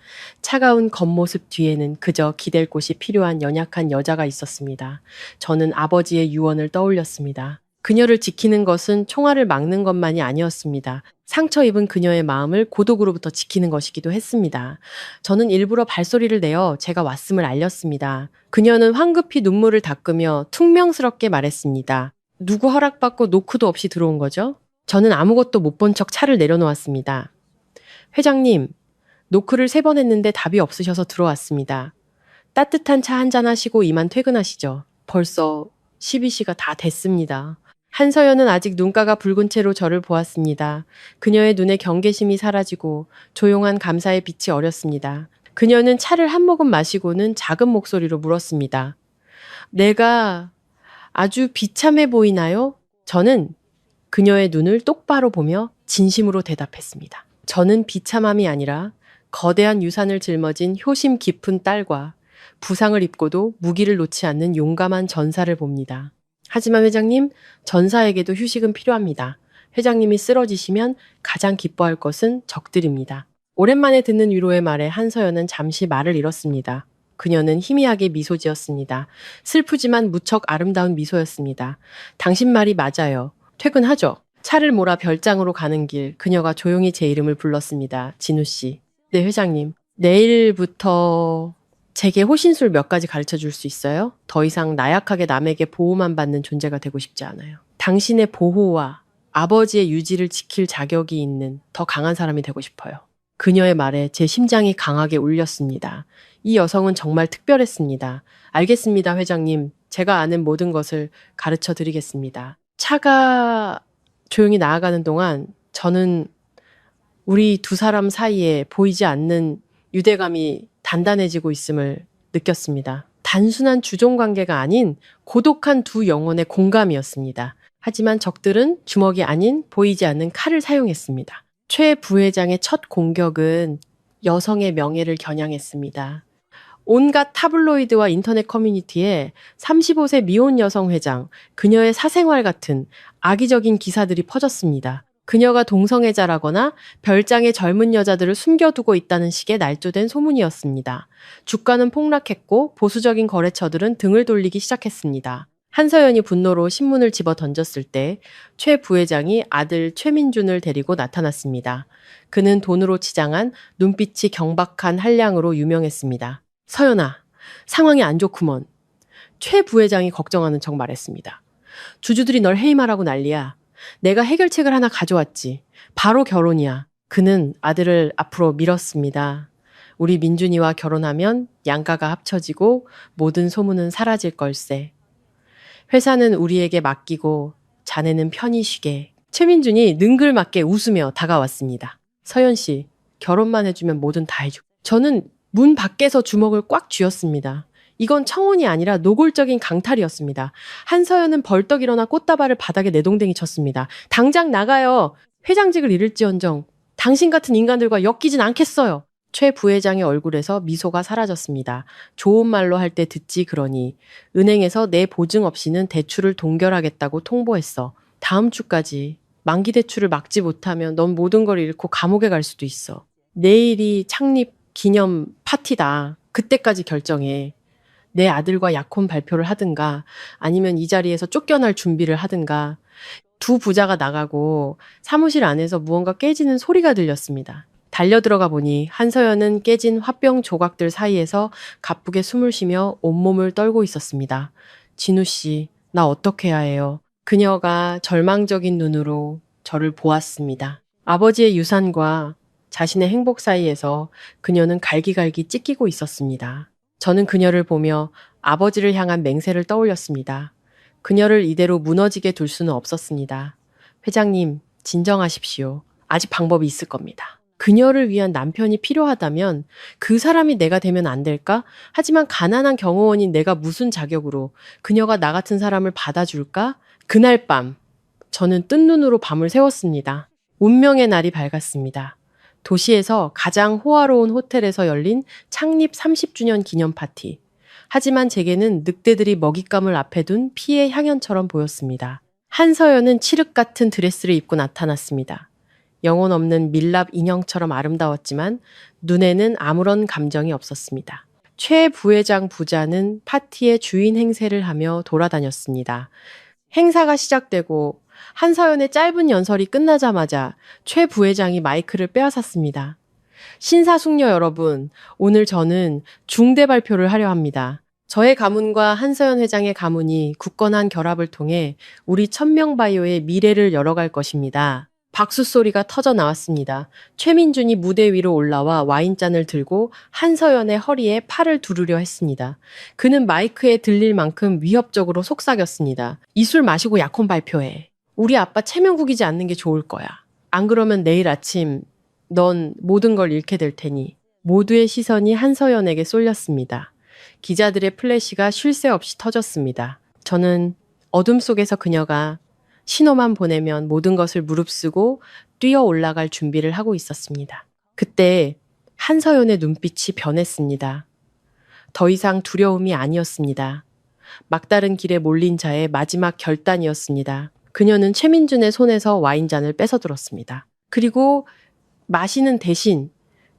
차가운 겉모습 뒤에는 그저 기댈 곳이 필요한 연약한 여자가 있었습니다. 저는 아버지의 유언을 떠올렸습니다. 그녀를 지키는 것은 총알을 막는 것만이 아니었습니다. 상처 입은 그녀의 마음을 고독으로부터 지키는 것이기도 했습니다. 저는 일부러 발소리를 내어 제가 왔음을 알렸습니다. 그녀는 황급히 눈물을 닦으며 퉁명스럽게 말했습니다. 누구 허락받고 노크도 없이 들어온 거죠? 저는 아무것도 못 본 척 차를 내려놓았습니다. 회장님, 노크를 3번 했는데 답이 없으셔서 들어왔습니다. 따뜻한 차 한잔 하시고 이만 퇴근하시죠. 벌써 12시가 다 됐습니다. 한서연은 아직 눈가가 붉은 채로 저를 보았습니다. 그녀의 눈에 경계심이 사라지고 조용한 감사의 빛이 어렸습니다. 그녀는 차를 한 모금 마시고는 작은 목소리로 물었습니다. 내가 아주 비참해 보이나요? 저는 그녀의 눈을 똑바로 보며 진심으로 대답했습니다. 저는 비참함이 아니라 거대한 유산을 짊어진 효심 깊은 딸과 부상을 입고도 무기를 놓지 않는 용감한 전사를 봅니다. 하지만 회장님, 전사에게도 휴식은 필요합니다. 회장님이 쓰러지시면 가장 기뻐할 것은 적들입니다. 오랜만에 듣는 위로의 말에 한서연은 잠시 말을 잃었습니다. 그녀는 희미하게 미소 지었습니다. 슬프지만 무척 아름다운 미소였습니다. 당신 말이 맞아요. 퇴근하죠. 차를 몰아 별장으로 가는 길, 그녀가 조용히 제 이름을 불렀습니다. 진우 씨. 네, 회장님. 내일부터 제게 호신술 몇 가지 가르쳐 줄 수 있어요? 더 이상 나약하게 남에게 보호만 받는 존재가 되고 싶지 않아요. 당신의 보호와 아버지의 유지를 지킬 자격이 있는 더 강한 사람이 되고 싶어요. 그녀의 말에 제 심장이 강하게 울렸습니다. 이 여성은 정말 특별했습니다. 알겠습니다, 회장님. 제가 아는 모든 것을 가르쳐 드리겠습니다. 차가 조용히 나아가는 동안 저는 우리 두 사람 사이에 보이지 않는 유대감이 단단해지고 있음을 느꼈습니다. 단순한 주종 관계가 아닌 고독한 두 영혼의 공감이었습니다. 하지만 적들은 주먹이 아닌 보이지 않는 칼을 사용했습니다. 최 부회장의 첫 공격은 여성의 명예를 겨냥했습니다. 온갖 타블로이드와 인터넷 커뮤니티에 35세 미혼 여성 회장, 그녀의 사생활 같은 악의적인 기사들이 퍼졌습니다. 그녀가 동성애자라거나 별장의 젊은 여자들을 숨겨두고 있다는 식의 날조된 소문이었습니다. 주가는 폭락했고 보수적인 거래처들은 등을 돌리기 시작했습니다. 한서연이 분노로 신문을 집어 던졌을 때 최 부회장이 아들 최민준을 데리고 나타났습니다. 그는 돈으로 치장한 눈빛이 경박한 한량으로 유명했습니다. 서연아, 상황이 안 좋구먼. 최 부회장이 걱정하는 척 말했습니다. 주주들이 널 해임하라고 난리야. 내가 해결책을 하나 가져왔지. 바로 결혼이야. 그는 아들을 앞으로 밀었습니다. 우리 민준이와 결혼하면 양가가 합쳐지고 모든 소문은 사라질 걸세. 회사는 우리에게 맡기고 자네는 편히 쉬게. 최민준이 능글맞게 웃으며 다가왔습니다. 서연 씨, 결혼만 해주면 뭐든 다 해주고. 저는 문 밖에서 주먹을 꽉 쥐었습니다. 이건 청혼이 아니라 노골적인 강탈이었습니다. 한서연은 벌떡 일어나 꽃다발을 바닥에 내동댕이 쳤습니다. 당장 나가요. 회장직을 잃을지언정 당신 같은 인간들과 엮이진 않겠어요. 최 부회장의 얼굴에서 미소가 사라졌습니다. 좋은 말로 할 때 듣지 그러니 은행에서 내 보증 없이는 대출을 동결하겠다고 통보했어. 다음 주까지 만기 대출을 막지 못하면 넌 모든 걸 잃고 감옥에 갈 수도 있어. 내일이 창립 기념 파티다. 그때까지 결정해. 내 아들과 약혼 발표를 하든가 아니면 이 자리에서 쫓겨날 준비를 하든가. 두 부자가 나가고 사무실 안에서 무언가 깨지는 소리가 들렸습니다. 달려들어가 보니 한서연은 깨진 화병 조각들 사이에서 가쁘게 숨을 쉬며 온몸을 떨고 있었습니다. 진우 씨, 나 어떻게 해야 해요? 그녀가 절망적인 눈으로 저를 보았습니다. 아버지의 유산과 자신의 행복 사이에서 그녀는 갈기갈기 찢기고 있었습니다. 저는 그녀를 보며 아버지를 향한 맹세를 떠올렸습니다. 그녀를 이대로 무너지게 둘 수는 없었습니다. 회장님, 진정하십시오. 아직 방법이 있을 겁니다. 그녀를 위한 남편이 필요하다면 그 사람이 내가 되면 안 될까? 하지만 가난한 경호원인 내가 무슨 자격으로 그녀가 나 같은 사람을 받아줄까? 그날 밤, 저는 뜬 눈으로 밤을 새웠습니다. 운명의 날이 밝았습니다. 도시에서 가장 호화로운 호텔에서 열린 창립 30주년 기념 파티. 하지만 제게는 늑대들이 먹잇감을 앞에 둔 피의 향연처럼 보였습니다. 한서연은 칠흑 같은 드레스를 입고 나타났습니다. 영혼 없는 밀랍 인형처럼 아름다웠지만 눈에는 아무런 감정이 없었습니다. 최 부회장 부자는 파티의 주인 행세를 하며 돌아다녔습니다. 행사가 시작되고 한서연의 짧은 연설이 끝나자마자 최 부회장이 마이크를 빼앗았습니다. 신사숙녀 여러분, 오늘 저는 중대 발표를 하려 합니다. 저의 가문과 한서연 회장의 가문이 굳건한 결합을 통해 우리 천명바이오의 미래를 열어갈 것입니다. 박수 소리가 터져 나왔습니다. 최민준이 무대 위로 올라와 와인잔을 들고 한서연의 허리에 팔을 두르려 했습니다. 그는 마이크에 들릴 만큼 위협적으로 속삭였습니다. 이 술 마시고 약혼 발표해. 우리 아빠 최명국이지 않는 게 좋을 거야. 안 그러면 내일 아침 넌 모든 걸 잃게 될 테니. 모두의 시선이 한서연에게 쏠렸습니다. 기자들의 플래시가 쉴 새 없이 터졌습니다. 저는 어둠 속에서 그녀가 신호만 보내면 모든 것을 무릅쓰고 뛰어 올라갈 준비를 하고 있었습니다. 그때 한서연의 눈빛이 변했습니다. 더 이상 두려움이 아니었습니다. 막다른 길에 몰린 자의 마지막 결단이었습니다. 그녀는 최민준의 손에서 와인잔을 뺏어들었습니다. 그리고 마시는 대신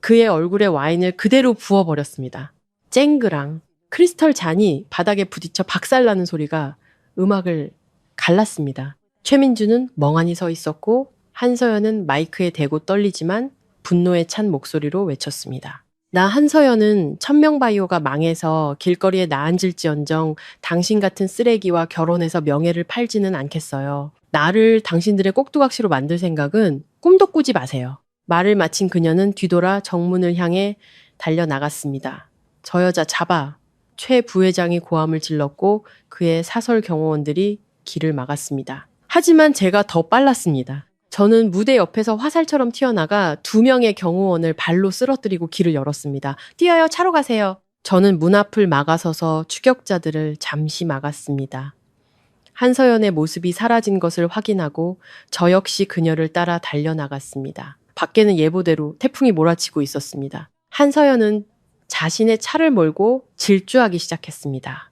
그의 얼굴에 와인을 그대로 부어버렸습니다. 쨍그랑 크리스털 잔이 바닥에 부딪혀 박살나는 소리가 음악을 갈랐습니다. 최민준은 멍하니 서 있었고 한서연은 마이크에 대고 떨리지만 분노에 찬 목소리로 외쳤습니다. 나 한서연은 천명바이오가 망해서 길거리에 나앉을지언정 당신 같은 쓰레기와 결혼해서 명예를 팔지는 않겠어요. 나를 당신들의 꼭두각시로 만들 생각은 꿈도 꾸지 마세요. 말을 마친 그녀는 뒤돌아 정문을 향해 달려나갔습니다. 저 여자 잡아. 최 부회장이 고함을 질렀고 그의 사설 경호원들이 길을 막았습니다. 하지만 제가 더 빨랐습니다. 저는 무대 옆에서 화살처럼 튀어나가 2명의 경호원을 발로 쓰러뜨리고 길을 열었습니다. 뛰어요, 차로 가세요. 저는 문 앞을 막아서서 추격자들을 잠시 막았습니다. 한서연의 모습이 사라진 것을 확인하고 저 역시 그녀를 따라 달려나갔습니다. 밖에는 예보대로 태풍이 몰아치고 있었습니다. 한서연은 자신의 차를 몰고 질주하기 시작했습니다.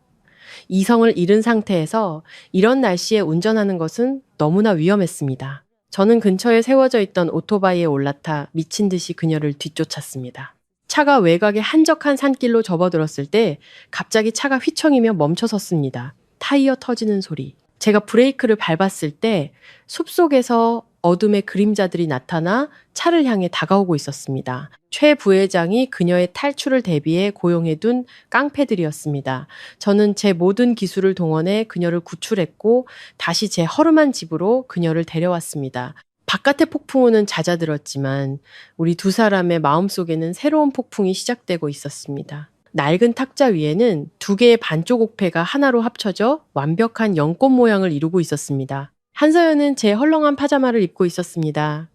이성을 잃은 상태에서 이런 날씨에 운전하는 것은 너무나 위험했습니다. 저는 근처에 세워져 있던 오토바이에 올라타 미친 듯이 그녀를 뒤쫓았습니다. 차가 외곽의 한적한 산길로 접어들었을 때 갑자기 차가 휘청이며 멈춰섰습니다. 타이어 터지는 소리. 제가 브레이크를 밟았을 때 숲속에서 어둠의 그림자들이 나타나 차를 향해 다가오고 있었습니다. 최 부회장이 그녀의 탈출을 대비해 고용해둔 깡패들이었습니다. 저는 제 모든 기술을 동원해 그녀를 구출했고 다시 제 허름한 집으로 그녀를 데려왔습니다. 바깥의 폭풍우는 잦아들었지만 우리 두 사람의 마음속에는 새로운 폭풍이 시작되고 있었습니다. 낡은 탁자 위에는 2개의 반쪽 옥패가 하나로 합쳐져 완벽한 연꽃 모양을 이루고 있었습니다. 한서연은 제 헐렁한 파자마를 입고 있었습니다.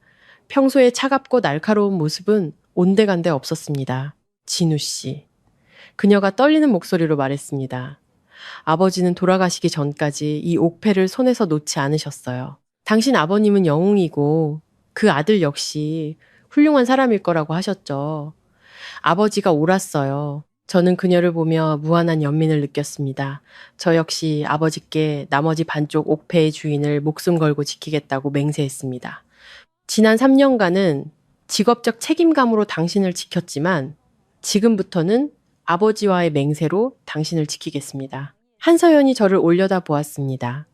평소에 차갑고 날카로운 모습은 온데간데 없었습니다. 진우 씨. 그녀가 떨리는 목소리로 말했습니다. 아버지는 돌아가시기 전까지 이 옥패를 손에서 놓지 않으셨어요. 당신 아버님은 영웅이고 그 아들 역시 훌륭한 사람일 거라고 하셨죠. 아버지가 옳았어요. 저는 그녀를 보며 무한한 연민을 느꼈습니다. 저 역시 아버지께 나머지 반쪽 옥패의 주인을 목숨 걸고 지키겠다고 맹세했습니다. 지난 3년간은 직업적 책임감으로 당신을 지켰지만 지금부터는 아버지와의 맹세로 당신을 지키겠습니다. 한서연이 저를 올려다 보았습니다.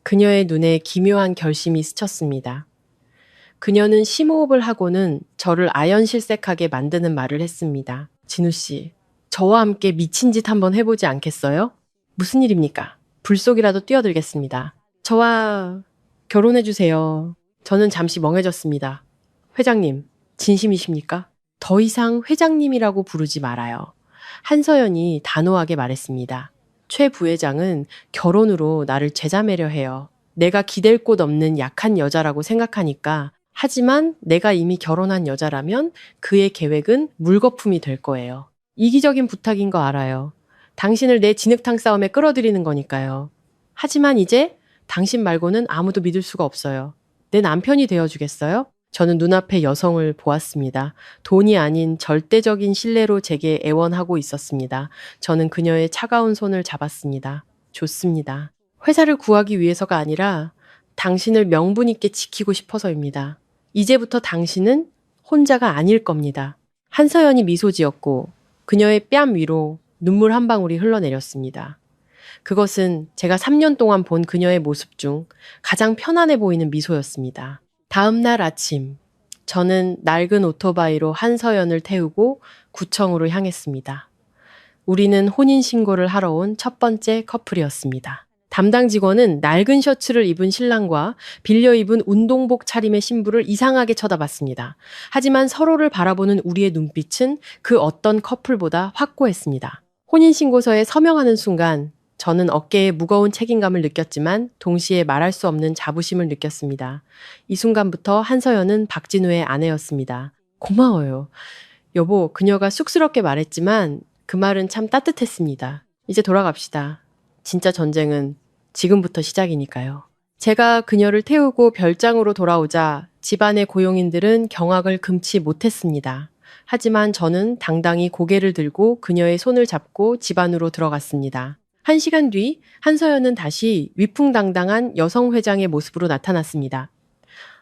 그녀의 눈에 기묘한 결심이 스쳤습니다. 그녀는 심호흡을 하고는 저를 아연실색하게 만드는 말을 했습니다. 진우 씨, 저와 함께 미친 짓 한번 해보지 않겠어요? 무슨 일입니까? 불 속이라도 뛰어들겠습니다. 저와 결혼해주세요. 저는 잠시 멍해졌습니다. 회장님, 진심이십니까? 더 이상 회장님이라고 부르지 말아요. 한서연이 단호하게 말했습니다. 최 부회장은 결혼으로 나를 죄자매려 해요. 내가 기댈 곳 없는 약한 여자라고 생각하니까. 하지만 내가 이미 결혼한 여자라면 그의 계획은 물거품이 될 거예요. 이기적인 부탁인 거 알아요. 당신을 내 진흙탕 싸움에 끌어들이는 거니까요. 하지만 이제 당신 말고는 아무도 믿을 수가 없어요. 내 남편이 되어주겠어요? 저는 눈앞에 여성을 보았습니다. 돈이 아닌 절대적인 신뢰로 제게 애원하고 있었습니다. 저는 그녀의 차가운 손을 잡았습니다. 좋습니다. 회사를 구하기 위해서가 아니라 당신을 명분 있게 지키고 싶어서입니다. 이제부터 당신은 혼자가 아닐 겁니다. 한서연이 미소 지었고 그녀의 뺨 위로 눈물 한 방울이 흘러내렸습니다. 그것은 제가 3년 동안 본 그녀의 모습 중 가장 편안해 보이는 미소였습니다. 다음 날 아침, 저는 낡은 오토바이로 한서연을 태우고 구청으로 향했습니다. 우리는 혼인신고를 하러 온 첫 번째 커플이었습니다. 담당 직원은 낡은 셔츠를 입은 신랑과 빌려 입은 운동복 차림의 신부를 이상하게 쳐다봤습니다. 하지만 서로를 바라보는 우리의 눈빛은 그 어떤 커플보다 확고했습니다. 혼인신고서에 서명하는 순간 저는 어깨에 무거운 책임감을 느꼈지만 동시에 말할 수 없는 자부심을 느꼈습니다. 이 순간부터 한서연은 박진우의 아내였습니다. 고마워요. 여보, 그녀가 쑥스럽게 말했지만 그 말은 참 따뜻했습니다. 이제 돌아갑시다. 진짜 전쟁은 지금부터 시작이니까요. 제가 그녀를 태우고 별장으로 돌아오자 집안의 고용인들은 경악을 금치 못했습니다. 하지만 저는 당당히 고개를 들고 그녀의 손을 잡고 집 안으로 들어갔습니다. 1시간 뒤 한서연은 다시 위풍당당한 여성 회장의 모습으로 나타났습니다.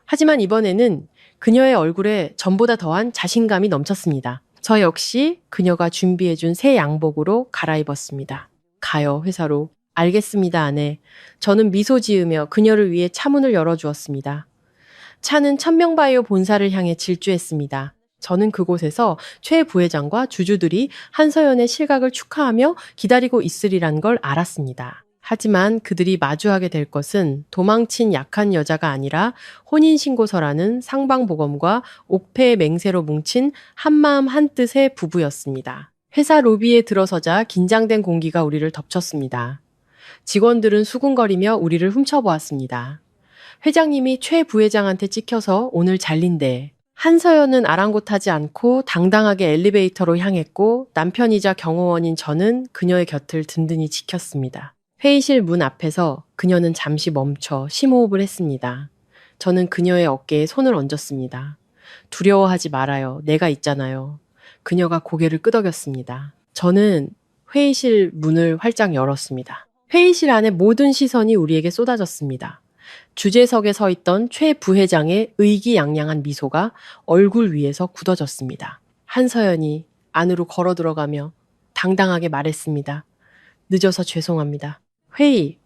하지만 이번에는 그녀의 얼굴에 전보다 더한 자신감이 넘쳤습니다. 저 역시 그녀가 준비해준 새 양복으로 갈아입었습니다. 가요, 회사로. 알겠습니다, 아내. 저는 미소 지으며 그녀를 위해 차문을 열어주었습니다. 차는 천명바이오 본사를 향해 질주했습니다. 저는 그곳에서 최 부회장과 주주들이 한서연의 실각을 축하하며 기다리고 있으리란 걸 알았습니다. 하지만 그들이 마주하게 될 것은 도망친 약한 여자가 아니라 혼인신고서라는 상방보검과 옥패의 맹세로 뭉친 한마음 한뜻의 부부였습니다. 회사 로비에 들어서자 긴장된 공기가 우리를 덮쳤습니다. 직원들은 수군거리며 우리를 훔쳐보았습니다. 회장님이 최 부회장한테 찍혀서 오늘 잘린대. 한서연은 아랑곳하지 않고 당당하게 엘리베이터로 향했고 남편이자 경호원인 저는 그녀의 곁을 든든히 지켰습니다. 회의실 문 앞에서 그녀는 잠시 멈춰 심호흡을 했습니다. 저는 그녀의 어깨에 손을 얹었습니다. 두려워하지 말아요. 내가 있잖아요. 그녀가 고개를 끄덕였습니다. 저는 회의실 문을 활짝 열었습니다. 회의실 안에 모든 시선이 우리에게 쏟아졌습니다. 주재석에 서 있던 최 부회장의 의기양양한 미소가 얼굴 위에서 굳어졌습니다. 한서연이 안으로 걸어 들어가며 당당하게 말했습니다. 늦어서 죄송합니다. 회의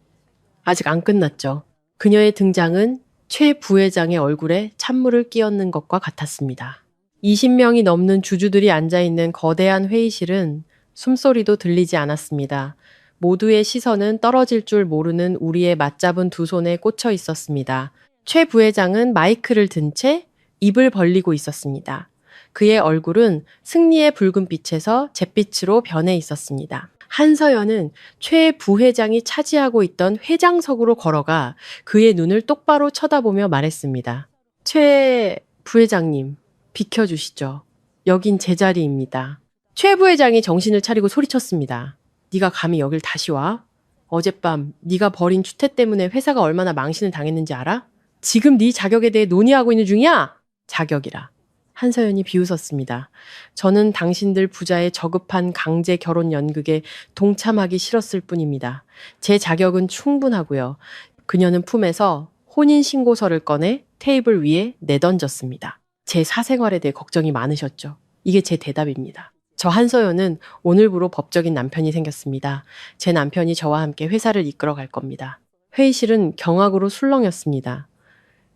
아직 안 끝났죠. 그녀의 등장은 최 부회장의 얼굴에 찬물을 끼얹는 것과 같았습니다. 20명이 넘는 주주들이 앉아있는 거대한 회의실은 숨소리도 들리지 않았습니다. 모두의 시선은 떨어질 줄 모르는 우리의 맞잡은 두 손에 꽂혀 있었습니다. 최 부회장은 마이크를 든 채 입을 벌리고 있었습니다. 그의 얼굴은 승리의 붉은 빛에서 잿빛으로 변해 있었습니다. 한서연은 최 부회장이 차지하고 있던 회장석으로 걸어가 그의 눈을 똑바로 쳐다보며 말했습니다. 최 부회장님, 비켜주시죠. 여긴 제 자리입니다. 최 부회장이 정신을 차리고 소리쳤습니다. 네가 감히 여길 다시 와? 어젯밤 네가 벌인 추태 때문에 회사가 얼마나 망신을 당했는지 알아? 지금 네 자격에 대해 논의하고 있는 중이야? 자격이라. 한서연이 비웃었습니다. 저는 당신들 부자의 저급한 강제 결혼 연극에 동참하기 싫었을 뿐입니다. 제 자격은 충분하고요. 그녀는 품에서 혼인신고서를 꺼내 테이블 위에 내던졌습니다. 제 사생활에 대해 걱정이 많으셨죠. 이게 제 대답입니다. 저 한서연은 오늘부로 법적인 남편이 생겼습니다. 제 남편이 저와 함께 회사를 이끌어 갈 겁니다. 회의실은 경악으로 술렁였습니다.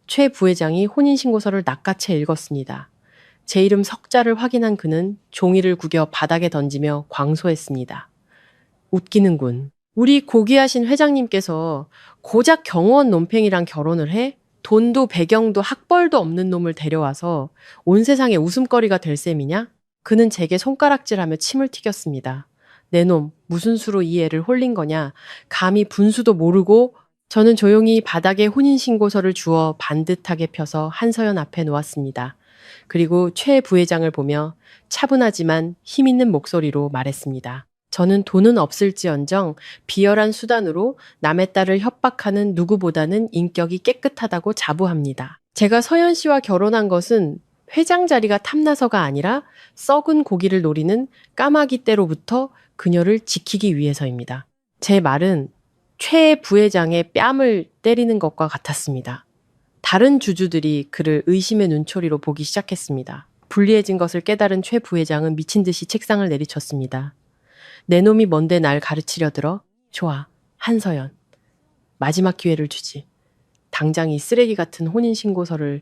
최 부회장이 혼인신고서를 낚아채 읽었습니다. 제 이름 석자를 확인한 그는 종이를 구겨 바닥에 던지며 광소했습니다. 웃기는군. 우리 고귀하신 회장님께서 고작 경호원 논팽이랑 결혼을 해? 돈도 배경도 학벌도 없는 놈을 데려와서 온 세상에 웃음거리가 될 셈이냐? 그는 제게 손가락질하며 침을 튀겼습니다. 내 놈, 무슨 수로 이 애를 홀린 거냐? 감히 분수도 모르고. 저는 조용히 바닥에 혼인신고서를 주워 반듯하게 펴서 한서연 앞에 놓았습니다. 그리고 최 부회장을 보며 차분하지만 힘있는 목소리로 말했습니다. 저는 돈은 없을지언정 비열한 수단으로 남의 딸을 협박하는 누구보다는 인격이 깨끗하다고 자부합니다. 제가 서연 씨와 결혼한 것은 회장 자리가 탐나서가 아니라 썩은 고기를 노리는 까마귀 떼로부터 그녀를 지키기 위해서입니다. 제 말은 최 부회장의 뺨을 때리는 것과 같았습니다. 다른 주주들이 그를 의심의 눈초리로 보기 시작했습니다. 불리해진 것을 깨달은 최 부회장은 미친 듯이 책상을 내리쳤습니다. 내 놈이 뭔데 날 가르치려 들어? 좋아, 한서연. 마지막 기회를 주지. 당장 이 쓰레기 같은 혼인신고서를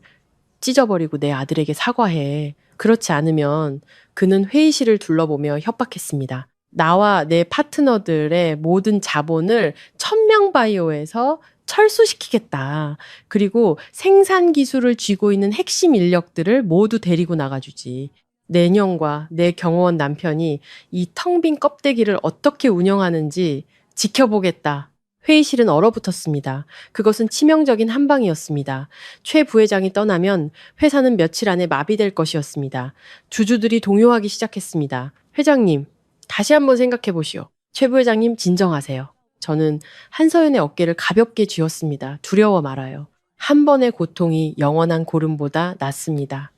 찢어버리고 내 아들에게 사과해. 그렇지 않으면 그는 회의실을 둘러보며 협박했습니다. 나와 내 파트너들의 모든 자본을 천명바이오에서 철수시키겠다. 그리고 생산 기술을 쥐고 있는 핵심 인력들을 모두 데리고 나가주지. 내년과 내 경호원 남편이 이 텅 빈 껍데기를 어떻게 운영하는지 지켜보겠다. 회의실은 얼어붙었습니다. 그것은 치명적인 한방이었습니다. 최 부회장이 떠나면 회사는 며칠 안에 마비될 것이었습니다. 주주들이 동요하기 시작했습니다. 회장님, 다시 한번 생각해 보시오. 최 부회장님, 진정하세요. 저는 한서연의 어깨를 가볍게 쥐었습니다. 두려워 말아요. 한 번의 고통이 영원한 고름보다 낫습니다.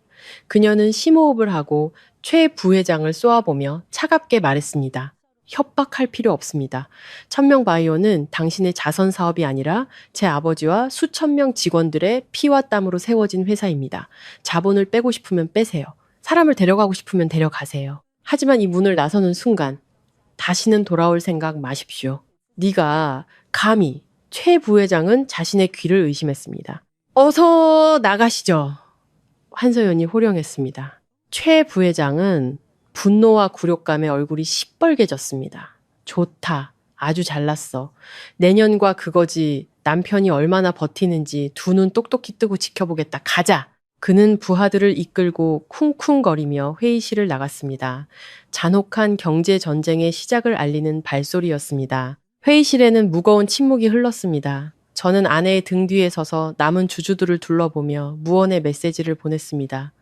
그녀는 심호흡을 하고 최 부회장을 쏘아보며 차갑게 말했습니다. 협박할 필요 없습니다. 천명바이오는 당신의 자선 사업이 아니라 제 아버지와 수천 명 직원들의 피와 땀으로 세워진 회사입니다. 자본을 빼고 싶으면 빼세요. 사람을 데려가고 싶으면 데려가세요. 하지만 이 문을 나서는 순간 다시는 돌아올 생각 마십시오. 네가 감히. 최 부회장은 자신의 귀를 의심했습니다. 어서 나가시죠. 한서연이 호령했습니다. 최 부회장은 분노와 굴욕감에 얼굴이 시뻘개졌습니다. 좋다. 아주 잘났어. 내년과 그거지. 남편이 얼마나 버티는지 두 눈 똑똑히 뜨고 지켜보겠다. 가자. 그는 부하들을 이끌고 쿵쿵거리며 회의실을 나갔습니다. 잔혹한 경제 전쟁의 시작을 알리는 발소리였습니다. 회의실에는 무거운 침묵이 흘렀습니다. 저는 아내의 등 뒤에 서서 남은 주주들을 둘러보며 무언의 메시지를 보냈습니다.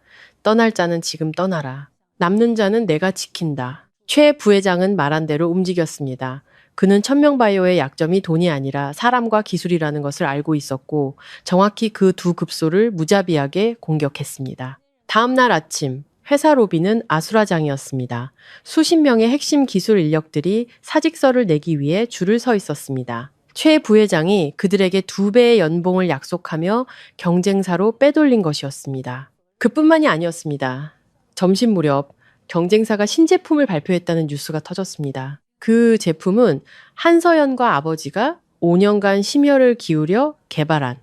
떠날 자는 지금 떠나라. 남는 자는 내가 지킨다. 최 부회장은 말한 대로 움직였습니다. 그는 천명바이오의 약점이 돈이 아니라 사람과 기술이라는 것을 알고 있었고 정확히 그 두 급소를 무자비하게 공격했습니다. 다음 날 아침 회사 로비는 아수라장이었습니다. 수십 명의 핵심 기술 인력들이 사직서를 내기 위해 줄을 서 있었습니다. 최 부회장이 그들에게 2배의 연봉을 약속하며 경쟁사로 빼돌린 것이었습니다. 그뿐만이 아니었습니다. 점심 무렵 경쟁사가 신제품을 발표했다는 뉴스가 터졌습니다. 그 제품은 한서연과 아버지가 5년간 심혈을 기울여 개발한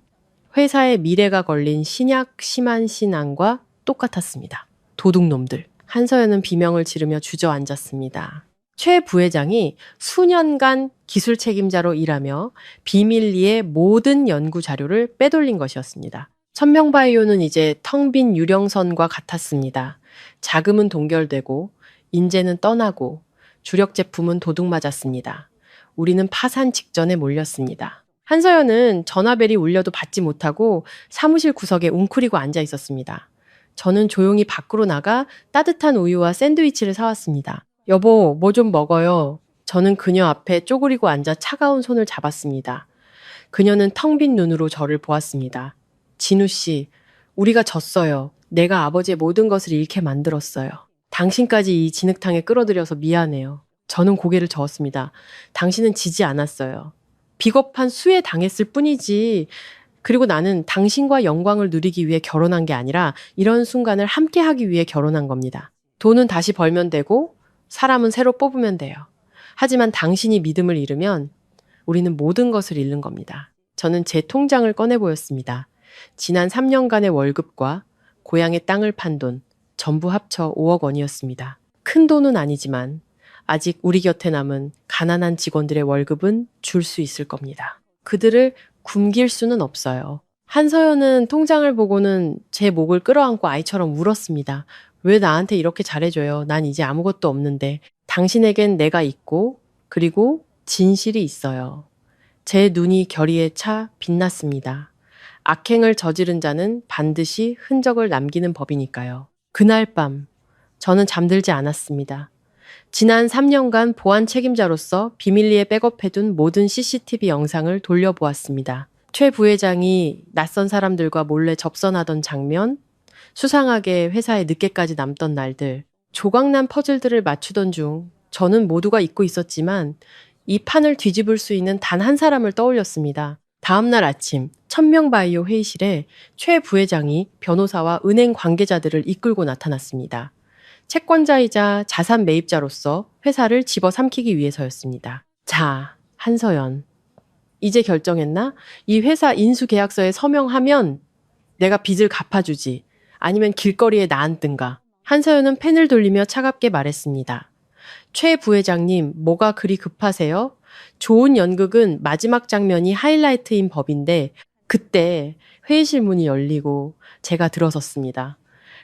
회사의 미래가 걸린 신약 심한신안과 똑같았습니다. 도둑놈들. 한서연은 비명을 지르며 주저앉았습니다. 최 부회장이 수년간 기술 책임자로 일하며 비밀리에 모든 연구 자료를 빼돌린 것이었습니다. 천명바이오는 이제 텅 빈 유령선과 같았습니다. 자금은 동결되고 인재는 떠나고 주력 제품은 도둑맞았습니다. 우리는 파산 직전에 몰렸습니다. 한서연은 전화벨이 울려도 받지 못하고 사무실 구석에 웅크리고 앉아 있었습니다. 저는 조용히 밖으로 나가 따뜻한 우유와 샌드위치를 사왔습니다. 여보, 뭐 좀 먹어요. 저는 그녀 앞에 쪼그리고 앉아 차가운 손을 잡았습니다. 그녀는 텅 빈 눈으로 저를 보았습니다. 진우 씨, 우리가 졌어요. 내가 아버지의 모든 것을 잃게 만들었어요. 당신까지 이 진흙탕에 끌어들여서 미안해요. 저는 고개를 저었습니다. 당신은 지지 않았어요. 비겁한 수에 당했을 뿐이지. 그리고 나는 당신과 영광을 누리기 위해 결혼한 게 아니라 이런 순간을 함께 하기 위해 결혼한 겁니다. 돈은 다시 벌면 되고 사람은 새로 뽑으면 돼요. 하지만 당신이 믿음을 잃으면 우리는 모든 것을 잃는 겁니다. 저는 제 통장을 꺼내 보였습니다. 지난 3년간의 월급과 고향의 땅을 판 돈, 전부 합쳐 5억 원이었습니다. 큰 돈은 아니지만 아직 우리 곁에 남은 가난한 직원들의 월급은 줄 수 있을 겁니다. 그들을 굶길 수는 없어요. 한서연은 통장을 보고는 제 목을 끌어안고 아이처럼 울었습니다. 왜 나한테 이렇게 잘해줘요? 난 이제 아무것도 없는데. 당신에겐 내가 있고 그리고 진실이 있어요. 제 눈이 결의에 차 빛났습니다. 악행을 저지른 자는 반드시 흔적을 남기는 법이니까요. 그날 밤 저는 잠들지 않았습니다. 지난 3년간 보안 책임자로서 비밀리에 백업해둔 모든 CCTV 영상을 돌려보았습니다. 최 부회장이 낯선 사람들과 몰래 접선하던 장면, 수상하게 회사에 늦게까지 남던 날들, 조각난 퍼즐들을 맞추던 중 저는 모두가 잊고 있었지만 이 판을 뒤집을 수 있는 단 한 사람을 떠올렸습니다. 다음날 아침 천명바이오 회의실에 최 부회장이 변호사와 은행 관계자들을 이끌고 나타났습니다. 채권자이자 자산 매입자로서 회사를 집어삼키기 위해서였습니다. 자, 한서연. 이제 결정했나? 이 회사 인수계약서에 서명하면 내가 빚을 갚아주지. 아니면 길거리에 나앉든가. 한서연은 펜을 돌리며 차갑게 말했습니다. 최 부회장님, 뭐가 그리 급하세요? 좋은 연극은 마지막 장면이 하이라이트인 법인데 그때 회의실 문이 열리고 제가 들어섰습니다.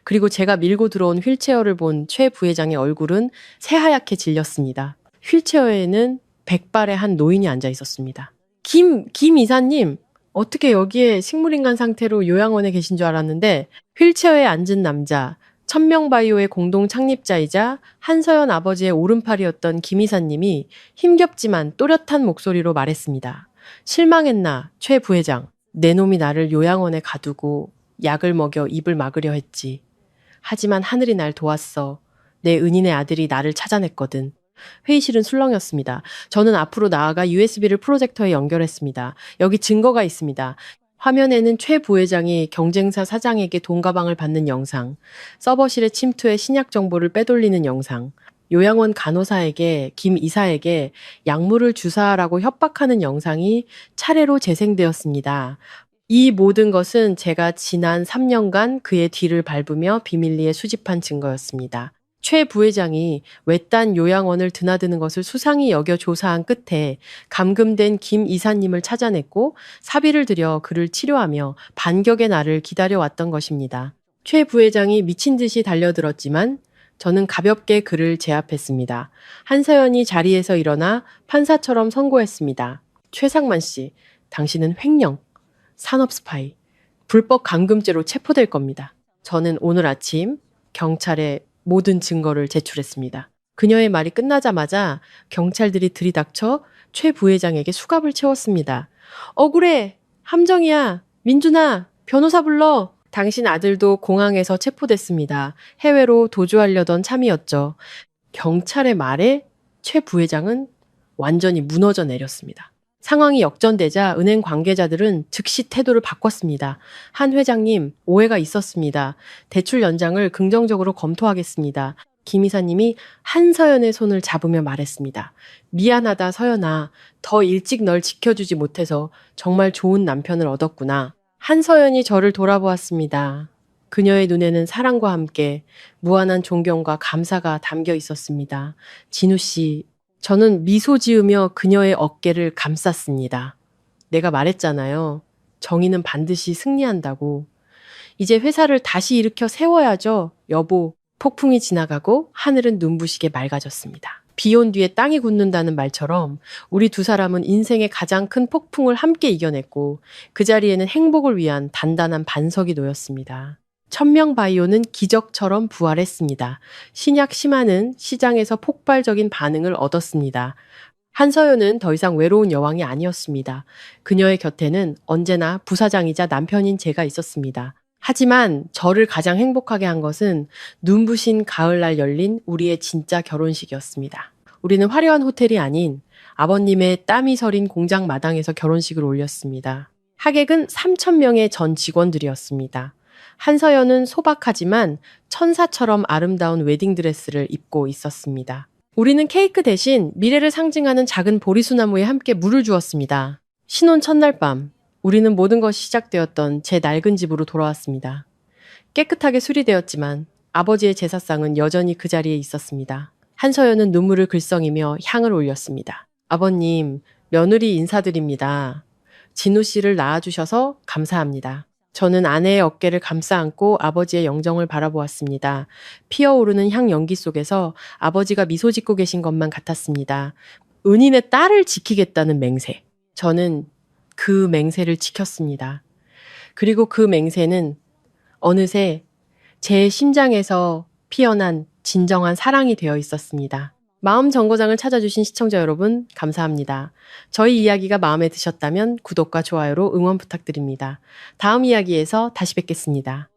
그리고 제가 밀고 들어온 휠체어를 본 최 부회장의 얼굴은 새하얗게 질렸습니다. 휠체어에는 백발의 한 노인이 앉아 있었습니다. 김 이사님, 어떻게 여기에 식물인간 상태로 요양원에 계신 줄 알았는데 휠체어에 앉은 남자, 천명바이오의 공동 창립자이자 한서연 아버지의 오른팔이었던 김 이사님이 힘겹지만 또렷한 목소리로 말했습니다. 실망했나, 최 부회장. 내 놈이 나를 요양원에 가두고 약을 먹여 입을 막으려 했지. 하지만 하늘이 날 도왔어. 내 은인의 아들이 나를 찾아냈거든. 회의실은 술렁였습니다. 저는 앞으로 나아가 USB를 프로젝터에 연결했습니다. 여기 증거가 있습니다. 화면에는 최 부회장이 경쟁사 사장에게 돈 가방을 받는 영상, 서버실에 침투해 신약 정보를 빼돌리는 영상, 요양원 간호사에게 김 이사에게 약물을 주사하라고 협박하는 영상이 차례로 재생되었습니다. 이 모든 것은 제가 지난 3년간 그의 뒤를 밟으며 비밀리에 수집한 증거였습니다. 최 부회장이 외딴 요양원을 드나드는 것을 수상히 여겨 조사한 끝에 감금된 김 이사님을 찾아냈고 사비를 들여 그를 치료하며 반격의 날을 기다려왔던 것입니다. 최 부회장이 미친 듯이 달려들었지만 저는 가볍게 그를 제압했습니다. 한서연이 자리에서 일어나 판사처럼 선고했습니다. 최상만 씨, 당신은 횡령, 산업 스파이, 불법 감금죄로 체포될 겁니다. 저는 오늘 아침 경찰에 모든 증거를 제출했습니다. 그녀의 말이 끝나자마자 경찰들이 들이닥쳐 최 부회장에게 수갑을 채웠습니다. 억울해! 함정이야! 민준아! 변호사 불러! 당신 아들도 공항에서 체포됐습니다. 해외로 도주하려던 참이었죠. 경찰의 말에 최 부회장은 완전히 무너져 내렸습니다. 상황이 역전되자 은행 관계자들은 즉시 태도를 바꿨습니다. 한 회장님, 오해가 있었습니다. 대출 연장을 긍정적으로 검토하겠습니다. 김 이사님이 한서연의 손을 잡으며 말했습니다. 미안하다, 서연아. 더 일찍 널 지켜주지 못해서 정말 좋은 남편을 얻었구나. 한서연이 저를 돌아보았습니다. 그녀의 눈에는 사랑과 함께 무한한 존경과 감사가 담겨 있었습니다. 진우 씨, 저는 미소 지으며 그녀의 어깨를 감쌌습니다. 내가 말했잖아요. 정의는 반드시 승리한다고. 이제 회사를 다시 일으켜 세워야죠, 여보. 폭풍이 지나가고 하늘은 눈부시게 맑아졌습니다. 비 온 뒤에 땅이 굳는다는 말처럼 우리 두 사람은 인생의 가장 큰 폭풍을 함께 이겨냈고 그 자리에는 행복을 위한 단단한 반석이 놓였습니다. 천명바이오는 기적처럼 부활했습니다. 신약 심화는 시장에서 폭발적인 반응을 얻었습니다. 한서연은 더 이상 외로운 여왕이 아니었습니다. 그녀의 곁에는 언제나 부사장이자 남편인 제가 있었습니다. 하지만 저를 가장 행복하게 한 것은 눈부신 가을날 열린 우리의 진짜 결혼식이었습니다. 우리는 화려한 호텔이 아닌 아버님의 땀이 서린 공장 마당에서 결혼식을 올렸습니다. 하객은 3,000명의 전 직원들이었습니다. 한서연은 소박하지만 천사처럼 아름다운 웨딩드레스를 입고 있었습니다. 우리는 케이크 대신 미래를 상징하는 작은 보리수나무에 함께 물을 주었습니다. 신혼 첫날 밤, 우리는 모든 것이 시작되었던 제 낡은 집으로 돌아왔습니다. 깨끗하게 수리되었지만 아버지의 제사상은 여전히 그 자리에 있었습니다. 한서연은 눈물을 글썽이며 향을 올렸습니다. 아버님, 며느리 인사드립니다. 진우 씨를 낳아주셔서 감사합니다. 저는 아내의 어깨를 감싸 안고 아버지의 영정을 바라보았습니다. 피어오르는 향 연기 속에서 아버지가 미소 짓고 계신 것만 같았습니다. 은인의 딸을 지키겠다는 맹세. 저는 그 맹세를 지켰습니다. 그리고 그 맹세는 어느새 제 심장에서 피어난 진정한 사랑이 되어 있었습니다. 마음 정거장을 찾아주신 시청자 여러분, 감사합니다. 저희 이야기가 마음에 드셨다면 구독과 좋아요로 응원 부탁드립니다. 다음 이야기에서 다시 뵙겠습니다.